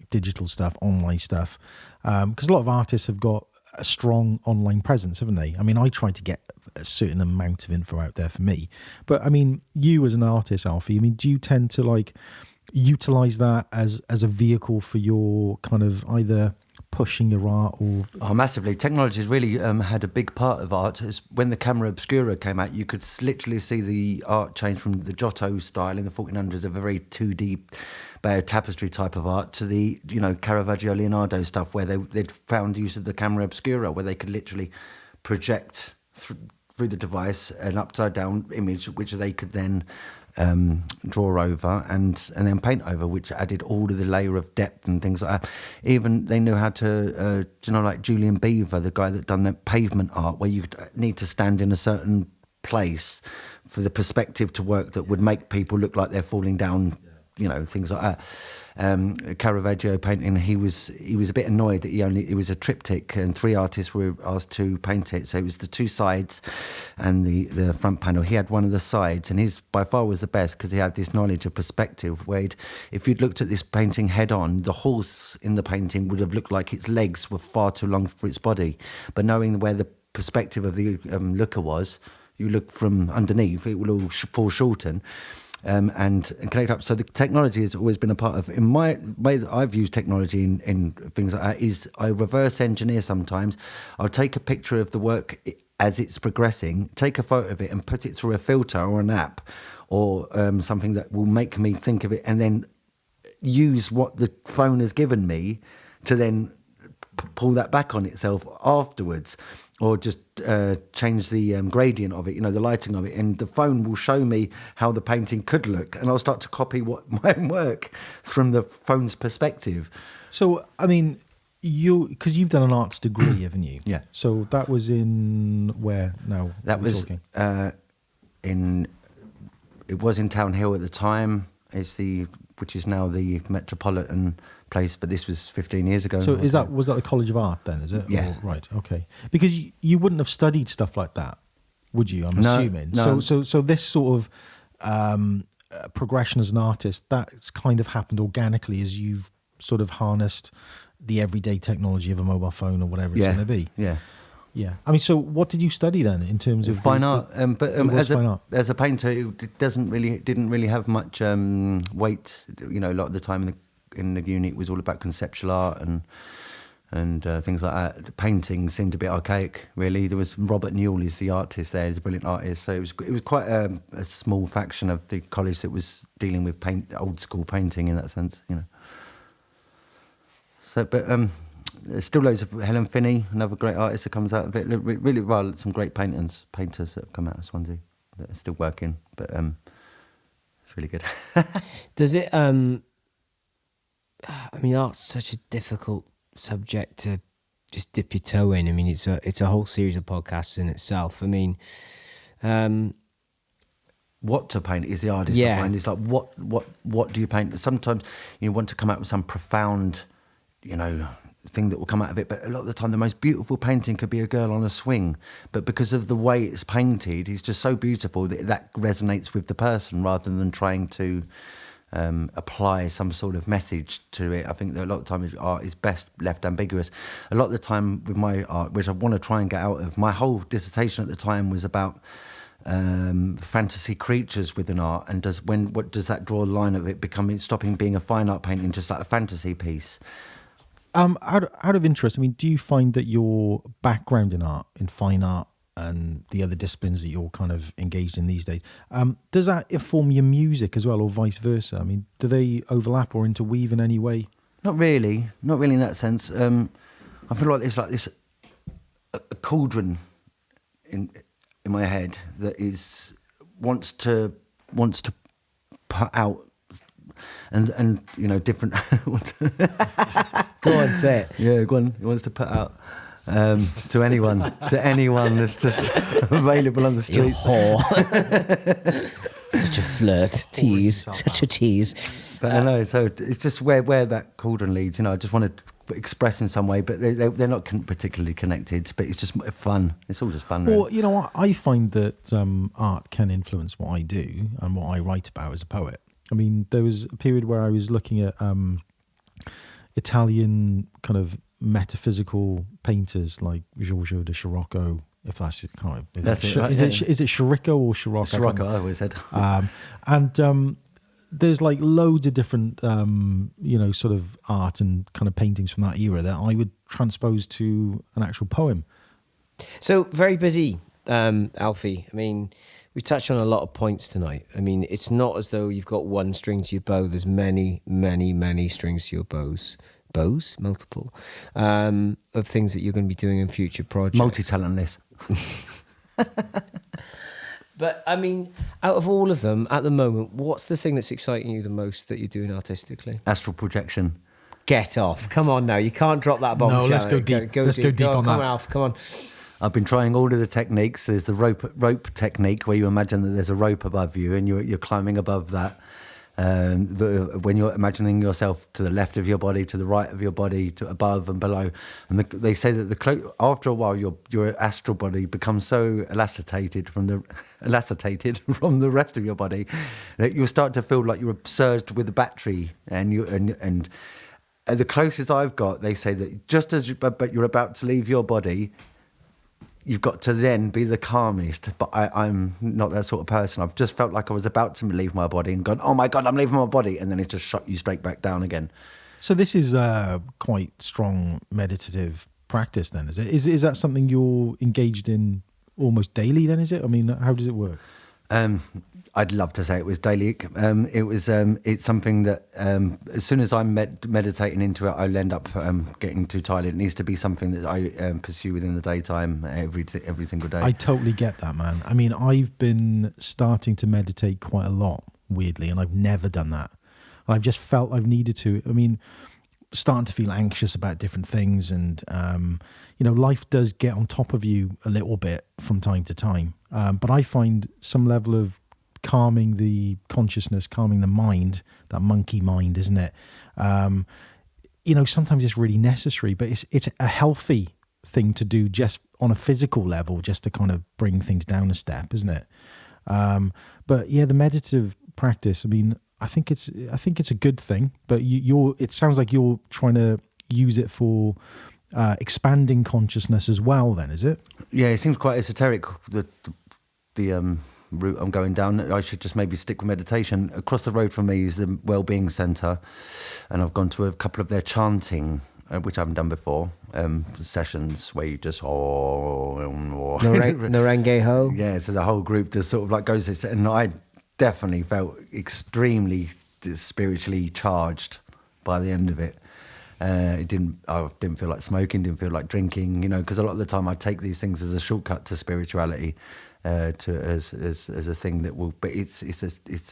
digital stuff, online stuff. Because a lot of artists have got a strong online presence, haven't they? I mean, I try to get a certain amount of info out there for me. But I mean, you as an artist, Alfie, do you tend to utilize that as a vehicle for your kind of either pushing your art? Or Oh, massively. Technology has really had a big part of art. When the camera obscura came out, you could literally see the art change from the Giotto style in the 1400s, a very 2D tapestry type of art, to the Caravaggio, Leonardo stuff, where they'd found use of the camera obscura, where they could literally project through the device an upside down image, which they could then draw over and then paint over, which added all of the layer of depth and things like that. Even they knew how to, like Julian Beaver, the guy that done that pavement art, where you need to stand in a certain place for the perspective to work that would make people look like they're falling down, things like that. Caravaggio painting, he was a bit annoyed that it was a triptych and 3 artists were asked to paint it, so it was the 2 sides and the front panel. He had one of the sides, and his by far was the best because he had this knowledge of perspective where if you'd looked at this painting head on, the horse in the painting would have looked like its legs were far too long for its body, but knowing where the perspective of the looker was, you look from underneath, it will all fall shorten. And connect up. So the technology has always been a part of, in my way that I've used technology in things like that, is I reverse engineer sometimes. I'll take a picture of the work as it's progressing, take a photo of it and put it through a filter or an app or something that will make me think of it, and then use what the phone has given me to then pull that back on itself afterwards, or just change the gradient of it, the lighting of it, and the phone will show me how the painting could look, and I'll start to copy my own work from the phone's perspective. so, I mean, because you've done an arts degree, haven't you? Yeah. So that was in where now? That was it was in Town Hill at the time. Which is now the Metropolitan place, but this was 15 years ago. So was that the College of Art then, is it? Yeah. Right, okay. Because you wouldn't have studied stuff like that, would you? I'm assuming. No. So this sort of progression as an artist, that's kind of happened organically as you've sort of harnessed the everyday technology of a mobile phone or whatever it's going to be. Yeah. Yeah. I mean, so what did you study then in terms of fine art? But fine art. as a painter, it didn't really have much weight. A lot of the time in the uni it was all about conceptual art and things like that. The painting seemed a bit archaic, really. There was Robert Newell, is the artist there. He's a brilliant artist. So it was quite a small faction of the college that was dealing with old school painting in that sense, So, but there's still loads of Helen Finney, another great artist that comes out of it. Really well, some great painters that have come out of Swansea that are still working, but it's really good. Does it? I mean, art's such a difficult subject to just dip your toe in. I mean, it's a whole series of podcasts in itself. I mean, what to paint is the artist. I find is like what do you paint? Sometimes you want to come out with some profound, thing that will come out of it, but a lot of the time the most beautiful painting could be a girl on a swing, but because of the way it's painted, it's just so beautiful that resonates with the person rather than trying to apply some sort of message to it. I think that a lot of the time art is best left ambiguous. A lot of the time with my art, which I want to try and get out of, my whole dissertation at the time was about fantasy creatures within art, and what does that draw the line of it stopping being a fine art painting, just like a fantasy piece. Out of interest, I mean, do you find that your background in art, in fine art, and the other disciplines that you're kind of engaged in these days, does that inform your music as well, or vice versa? I mean, do they overlap or interweave in any way? Not really in that sense. I feel like there's a cauldron in my head that wants to put out and different. go on, say it. Yeah, go on. He wants to put out to anyone that's just available on the You streets. whore. Such a flirt, tease, such a tease. But I know, so it's just where that cauldron leads. I just want to express in some way, but they're not particularly connected. But it's just fun. It's all just fun. Well, really. what I find that art can influence what I do and what I write about as a poet. I mean, there was a period where I was looking at Italian kind of metaphysical painters like Giorgio de Chirocco, if that's it, kind of. Is it Chirico or Chirocco? Chirocco, I always said. And there's like loads of different, sort of art and kind of paintings from that era that I would transpose to an actual poem. So very busy, Alfie. I mean, we touched on a lot of points tonight. I mean, it's not as though you've got one string to your bow. There's many, many, many strings to your bows. Bows? Multiple. Of things that you're going to be doing in future projects. Multi-talentless. But, I mean, out of all of them, at the moment, what's the thing that's exciting you the most that you're doing artistically? Astral projection. Get off. Come on now. You can't drop that bombshell. No, let's go deep. Let's go deep on that. Come on, Alf. Come on. I've been trying all of the techniques. There's the rope technique where you imagine that there's a rope above you and you're climbing above that. When you're imagining yourself to the left of your body, to the right of your body, to above and below, and they say that after a while your astral body becomes so elasticated from the rest of your body that you'll start to feel like you're surged with a battery, and the closest I've got, they say that just as you're about to leave your body, you've got to then be the calmest. But I'm not that sort of person. I've just felt like I was about to leave my body and gone, oh my God, I'm leaving my body. And then it just shot you straight back down again. So this is quite strong meditative practice then, is it? Is that something you're engaged in almost daily then, is it? I mean, how does it work? I'd love to say it was daily. It's something that as soon as I'm meditating into it, I'll end up getting too tired. It needs to be something that I pursue within the daytime every single day. I totally get that, man. I mean, I've been starting to meditate quite a lot, weirdly, and I've never done that. I've just felt I've needed to. I mean, starting to feel anxious about different things, and life does get on top of you a little bit from time to time. But I find some level of calming the consciousness, calming the mind, that monkey mind, isn't it? Sometimes it's really necessary, but it's a healthy thing to do just on a physical level, just to kind of bring things down a step, isn't it? But yeah, the meditative practice, I mean, I think it's a good thing, but it sounds like you're trying to use it for expanding consciousness as well then, is it? Yeah, it seems quite esoteric, the route I'm going down. I should just maybe stick with meditation. Across the road from me is the Wellbeing Centre, and I've gone to a couple of their chanting, which I haven't done before, sessions where you just Narenge ho. Yeah, so the whole group just sort of like goes this, and I definitely felt extremely spiritually charged by the end of it. I didn't feel like smoking, didn't feel like drinking, because a lot of the time I take these things as a shortcut to spirituality, as a thing that will, but it's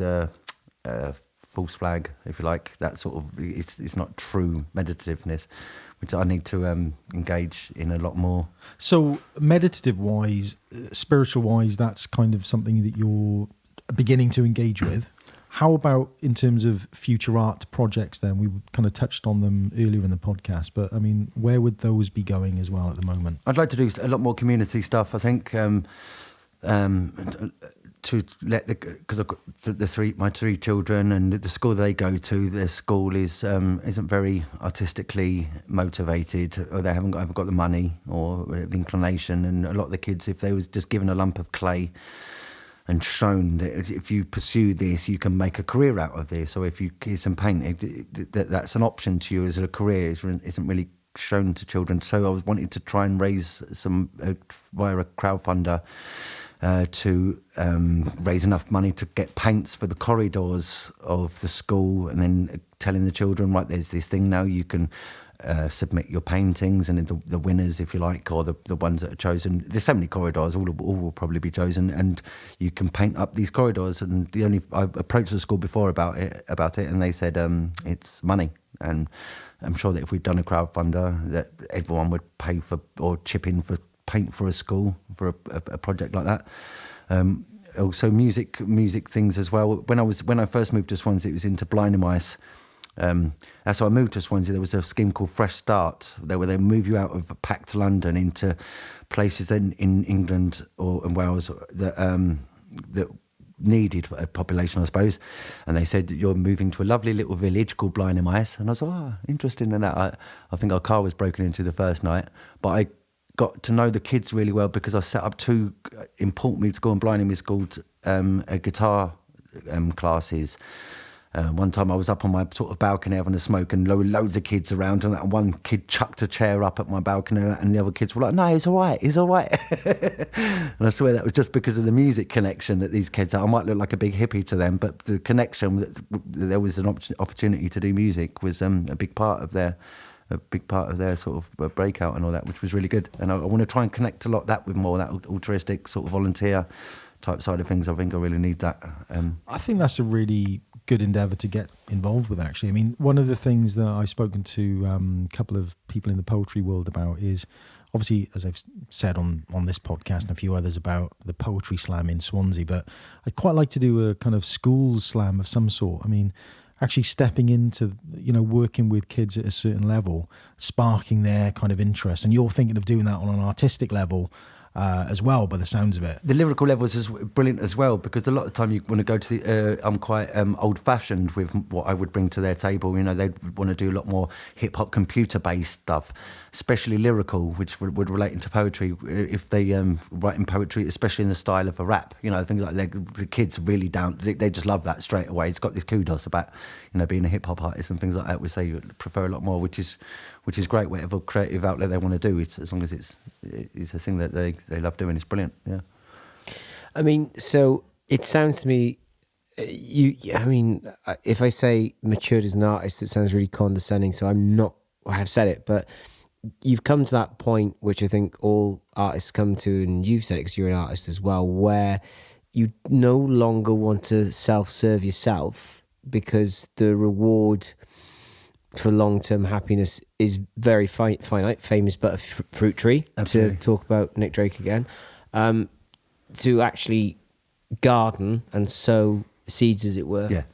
a false flag, if you like. That sort of, it's not true meditativeness, which I need to engage in a lot more. So meditative wise, spiritual wise, that's kind of something that you're beginning to engage with. How about in terms of future art projects then? We kind of touched on them earlier in the podcast, but I mean, where would those be going as well at the moment? I'd like to do a lot more community stuff, I think, to let because I've got my three children, and the school they go to, their school isn't very artistically motivated, or they haven't got the money or the inclination. And a lot of the kids, if they was just given a lump of clay and shown that if you pursue this, you can make a career out of this, or if you kiss and paint, that's an option to you as a career, isn't really shown to children. So I was wanting to try and raise some via a crowdfunder to raise enough money to get paints for the corridors of the school, and then telling the children, right, there's this thing now, you can submit your paintings, and the winners, if you like, or the ones that are chosen. There's so many corridors, all will probably be chosen, and you can paint up these corridors. And I approached the school before about it, and they said it's money. And I'm sure that if we'd done a crowdfunder, that everyone would pay for or chip in for paint for a school for a project like that. Also music things as well. When I first moved to Swansea, it was into blinding mice. So I moved to Swansea. There was a scheme called Fresh Start, where they move you out of packed London into places in England or in Wales that needed a population, I suppose. And they said that you're moving to a lovely little village called Blinding Mice. And I was like, interesting in that. I think our car was broken into the first night, but I got to know the kids really well because I set up two important school and blinding me school guitar classes. One time I was up on my sort of balcony having a smoke, and loads of kids around, and one kid chucked a chair up at my balcony, and the other kids were like, "No, he's all right, he's all right." And I swear that was just because of the music connection that these kids are. I might look like a big hippie to them, but the connection that there was an opportunity to do music was a big part of their sort of breakout and all that, which was really good. And I want to try and connect a lot that with more that altruistic sort of volunteer type side of things. I think I really need that. I think that's a really good endeavour to get involved with, actually. I mean, one of the things that I've spoken to a couple of people in the poetry world about is, obviously, as I've said on this podcast and a few others, about the poetry slam in Swansea, but I'd quite like to do a kind of school slam of some sort. I mean, actually stepping into, working with kids at a certain level, sparking their kind of interest. And you're thinking of doing that on an artistic level as well, by the sounds of it. The lyrical levels is brilliant as well, because a lot of the time you want to go to the... I'm quite old-fashioned with what I would bring to their table. They'd want to do a lot more hip-hop computer-based stuff, especially lyrical, which would relate into poetry. If they write in poetry, especially in the style of a rap, things like the kids really they just love that straight away. It's got this kudos about, being a hip-hop artist and things like that, which they prefer a lot more, which is great. Whatever creative outlet they want to do, as long as it's a thing that they love doing, it's brilliant. Yeah. I mean, so it sounds to me, if I say matured as an artist, it sounds really condescending. So I have said it, but you've come to that point, which I think all artists come to, and you've said it because you're an artist as well, where you no longer want to self-serve yourself, because the reward for long-term happiness is very finite. Fame is but a fruit tree. Absolutely. To talk about Nick Drake again, to actually garden and sow seeds, as it were,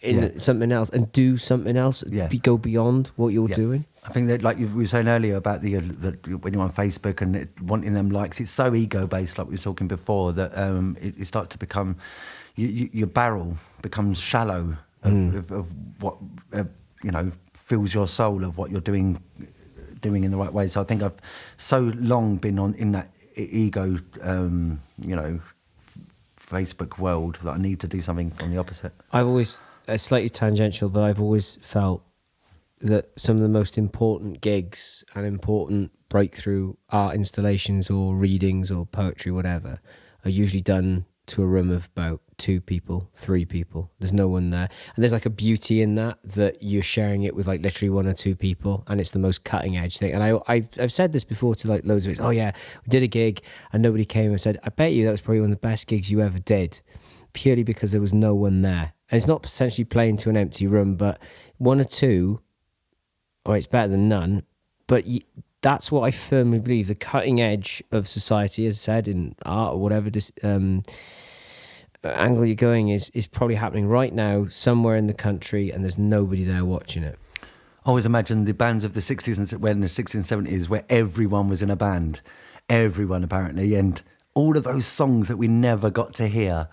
in something else, and do something else. Go beyond what you're doing. I think that, like you were saying earlier about the when you're on Facebook and wanting them likes, it's so ego-based, like we were talking before, that it starts to become your barrel becomes shallow of what fills your soul of what you're doing in the right way. So I think I've so long been in that ego, Facebook world, that I need to do something on the opposite. I've always, slightly tangential, but I've always felt that some of the most important gigs and important breakthrough art installations or readings or poetry, whatever, are usually done to a room of about 2 people, 3 people. There's no one there. And there's like a beauty in that you're sharing it with like literally 1 or 2 people, and it's the most cutting edge thing. And I've said this before to like loads of it. Oh yeah, we did a gig and nobody came. And said, I bet you that was probably one of the best gigs you ever did, purely because there was no one there. And it's not potentially playing to an empty room, but 1 or 2, or it's better than none. But that's what I firmly believe. The cutting edge of society, as I said, in art or whatever angle you're going, is probably happening right now somewhere in the country, and there's nobody there watching it. I always imagine the bands of the 60s and 70s where everyone was in a band. Everyone, apparently. And all of those songs that we never got to hear,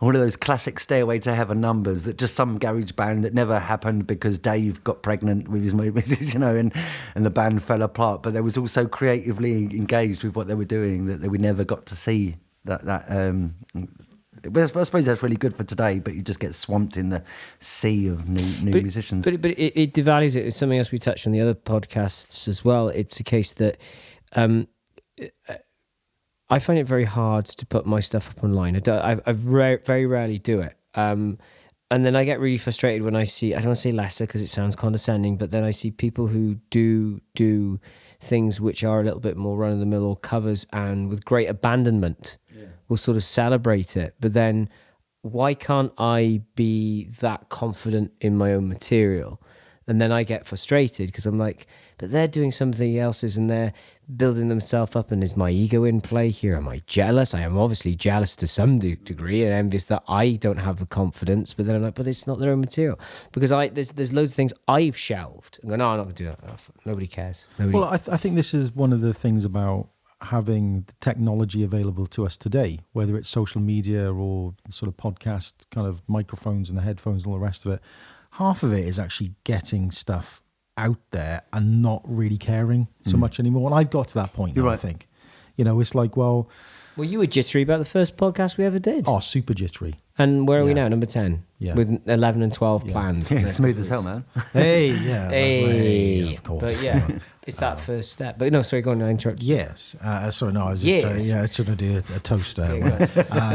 all of those classic Stairway to Heaven numbers that just some garage band that never happened because Dave got pregnant with his movies, and the band fell apart. But they was also creatively engaged with what they were doing that we never got to see. I suppose that's really good for today, but you just get swamped in the sea of new musicians. But it devalues it. It's something else we touched on the other podcasts as well. It's a case that I find it very hard to put my stuff up online. I very rarely do it. And then I get really frustrated when I see, I don't want to say lesser because it sounds condescending, but then I see people who do things which are a little bit more run-of-the-mill or covers, and with great abandonment will sort of celebrate it. But then why can't I be that confident in my own material? And then I get frustrated because I'm like, but they're doing something else's and they're building themselves up, and is my ego in play here? Am I jealous? I am obviously jealous to some degree and envious that I don't have the confidence, but then I'm like, but it's not their own material. Because there's loads of things I've shelved and go, no, I'm not going to do that. Oh, nobody cares. Well, I think this is one of the things about having the technology available to us today, whether it's social media or sort of podcast kind of microphones and the headphones and all the rest of it. Half of it is actually getting stuff out there and not really caring so much anymore. And I've got to that point now, right. I think. It's like, well, you were jittery about the first podcast we ever did. Oh, super jittery. And where are we Yeah. now? Number 10? Yeah. With 11 and 12 planned. Yeah, smooth as hell, man. Hey, yeah. Hey, of course. but yeah, it's that first step. But no, sorry, go on. I interrupted. Yes. Sorry, no, I was just Yes. I was trying to do a toast there.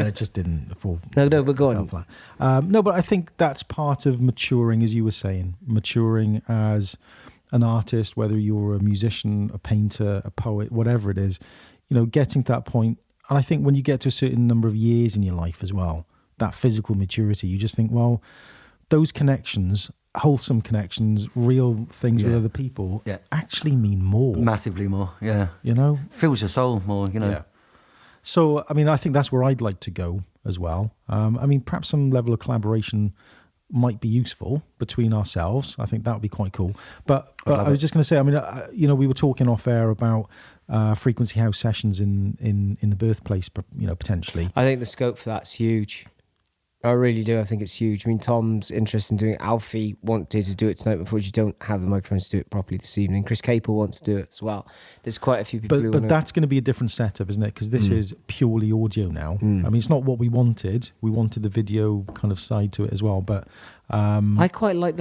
It just didn't fall. No, but go on. fell flat. No, but I think that's part of maturing, as you were saying, maturing as an artist, whether you're a musician, a painter, a poet, whatever it is, getting to that point. And I think when you get to a certain number of years in your life as well, that physical maturity, you just think, well, those connections, wholesome connections, real things with other people, actually mean more. Massively more, yeah. Fills your soul more, Yeah. So, I mean, I think that's where I'd like to go as well. I mean, perhaps some level of collaboration might be useful between ourselves. I think that would be quite cool. But I was just going to say, I mean, we were talking off air about frequency house sessions in the Birthplace, potentially. I think the scope for that's huge. I really do. I think it's huge. I mean, Tom's interested in doing it. Alfie wanted to do it tonight, before you don't have the microphones to do it properly this evening. Chris Capel wants to do it as well. There's quite a few people who But that's going to be a different setup, isn't it? Because this is purely audio now. I mean, it's not what we wanted. We wanted the video kind of side to it as well. But I quite like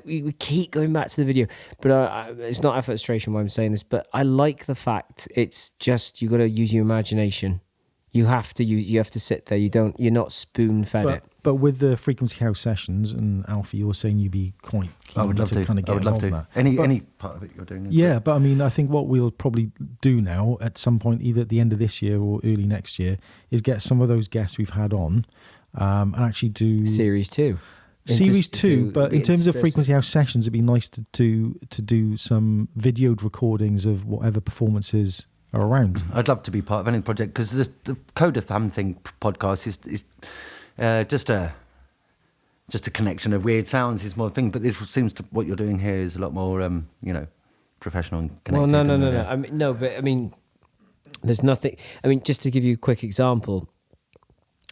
we keep going back to the video, but it's not frustration why I'm saying this, but I like the fact it's just, you got to use your imagination. You have to sit there. You're not spoon fed it. But with the frequency house sessions, and Alfie, you're saying you'd be quite keen I would love to. kind of get I would love involved to. in that. Any part of it you're doing. Yeah, but I mean, I think what we'll probably do now at some point, either at the end of this year or early next year, is get some of those guests we've had on and actually do Series 2. Series 2, but in terms of frequency house sessions, it'd be nice to do some videoed recordings of whatever performances are around. I'd love to be part of any project, because the Coda Thumb thing podcast is just a connection of weird sounds is more thing. But this seems to, what you're doing here is a lot more professional and connected. Well, no. I mean, no, but I mean, there's nothing. I mean, just to give you a quick example,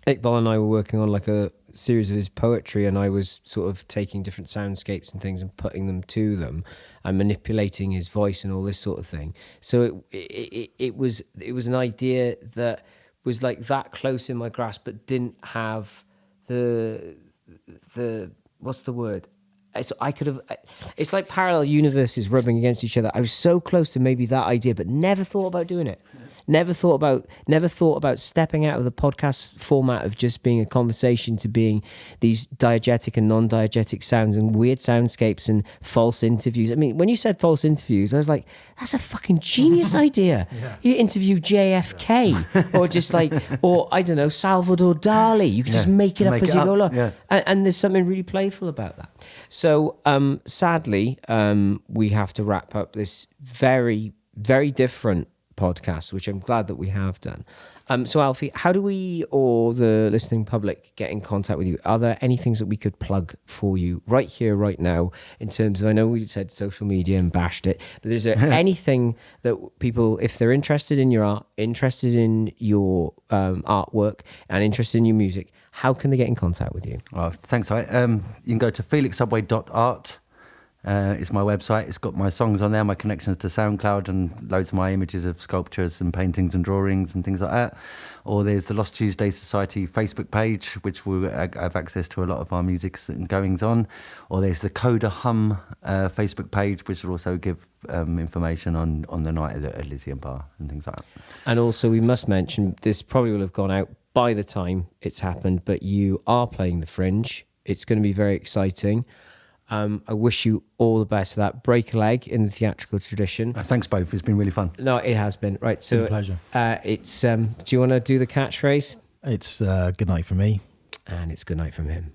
Iqbal and I were working on like a series of his poetry, and I was sort of taking different soundscapes and things and putting them to them and manipulating his voice and all this sort of thing. So it was an idea that was like that close in my grasp, but didn't have the what's the word? It's like parallel universes rubbing against each other. I was so close to maybe that idea, but never thought about doing it. Never thought about stepping out of the podcast format of just being a conversation to being these diegetic and non-diegetic sounds and weird soundscapes and false interviews. I mean, when you said false interviews, I was like, that's a fucking genius idea. Yeah. You interview JFK or just like, or I don't know, Salvador Dali. You can just make it up as you go along. Yeah. And there's something really playful about that. So sadly, we have to wrap up this very, very different podcast, which I'm glad that we have done. So Alfie, how do we, or the listening public, get in contact with you? Are there any things that we could plug for you right here, right now, in terms of, I know we said social media and bashed it, but is there anything that people, if they're interested in your art, interested in your artwork and interested in your music, how can they get in contact with you? Well, thanks. You can go to felixsubway.art. It's my website. It's got my songs on there, my connections to SoundCloud, and loads of my images of sculptures and paintings and drawings and things like that. Or there's the Lost Tuesday Society Facebook page, which will have access to a lot of our music and goings on. Or there's the Coda Hum Facebook page, which will also give information on the night at the Elysium Bar and things like that. And also, we must mention, this probably will have gone out by the time it's happened, but you are playing the Fringe. It's going to be very exciting. I wish you all the best for that. Break a leg in the theatrical tradition. Thanks, both. It's been really fun. No, it has been. Right, so it's been a pleasure. It's. Do you want to do the catchphrase? It's good night for me, and it's good night from him.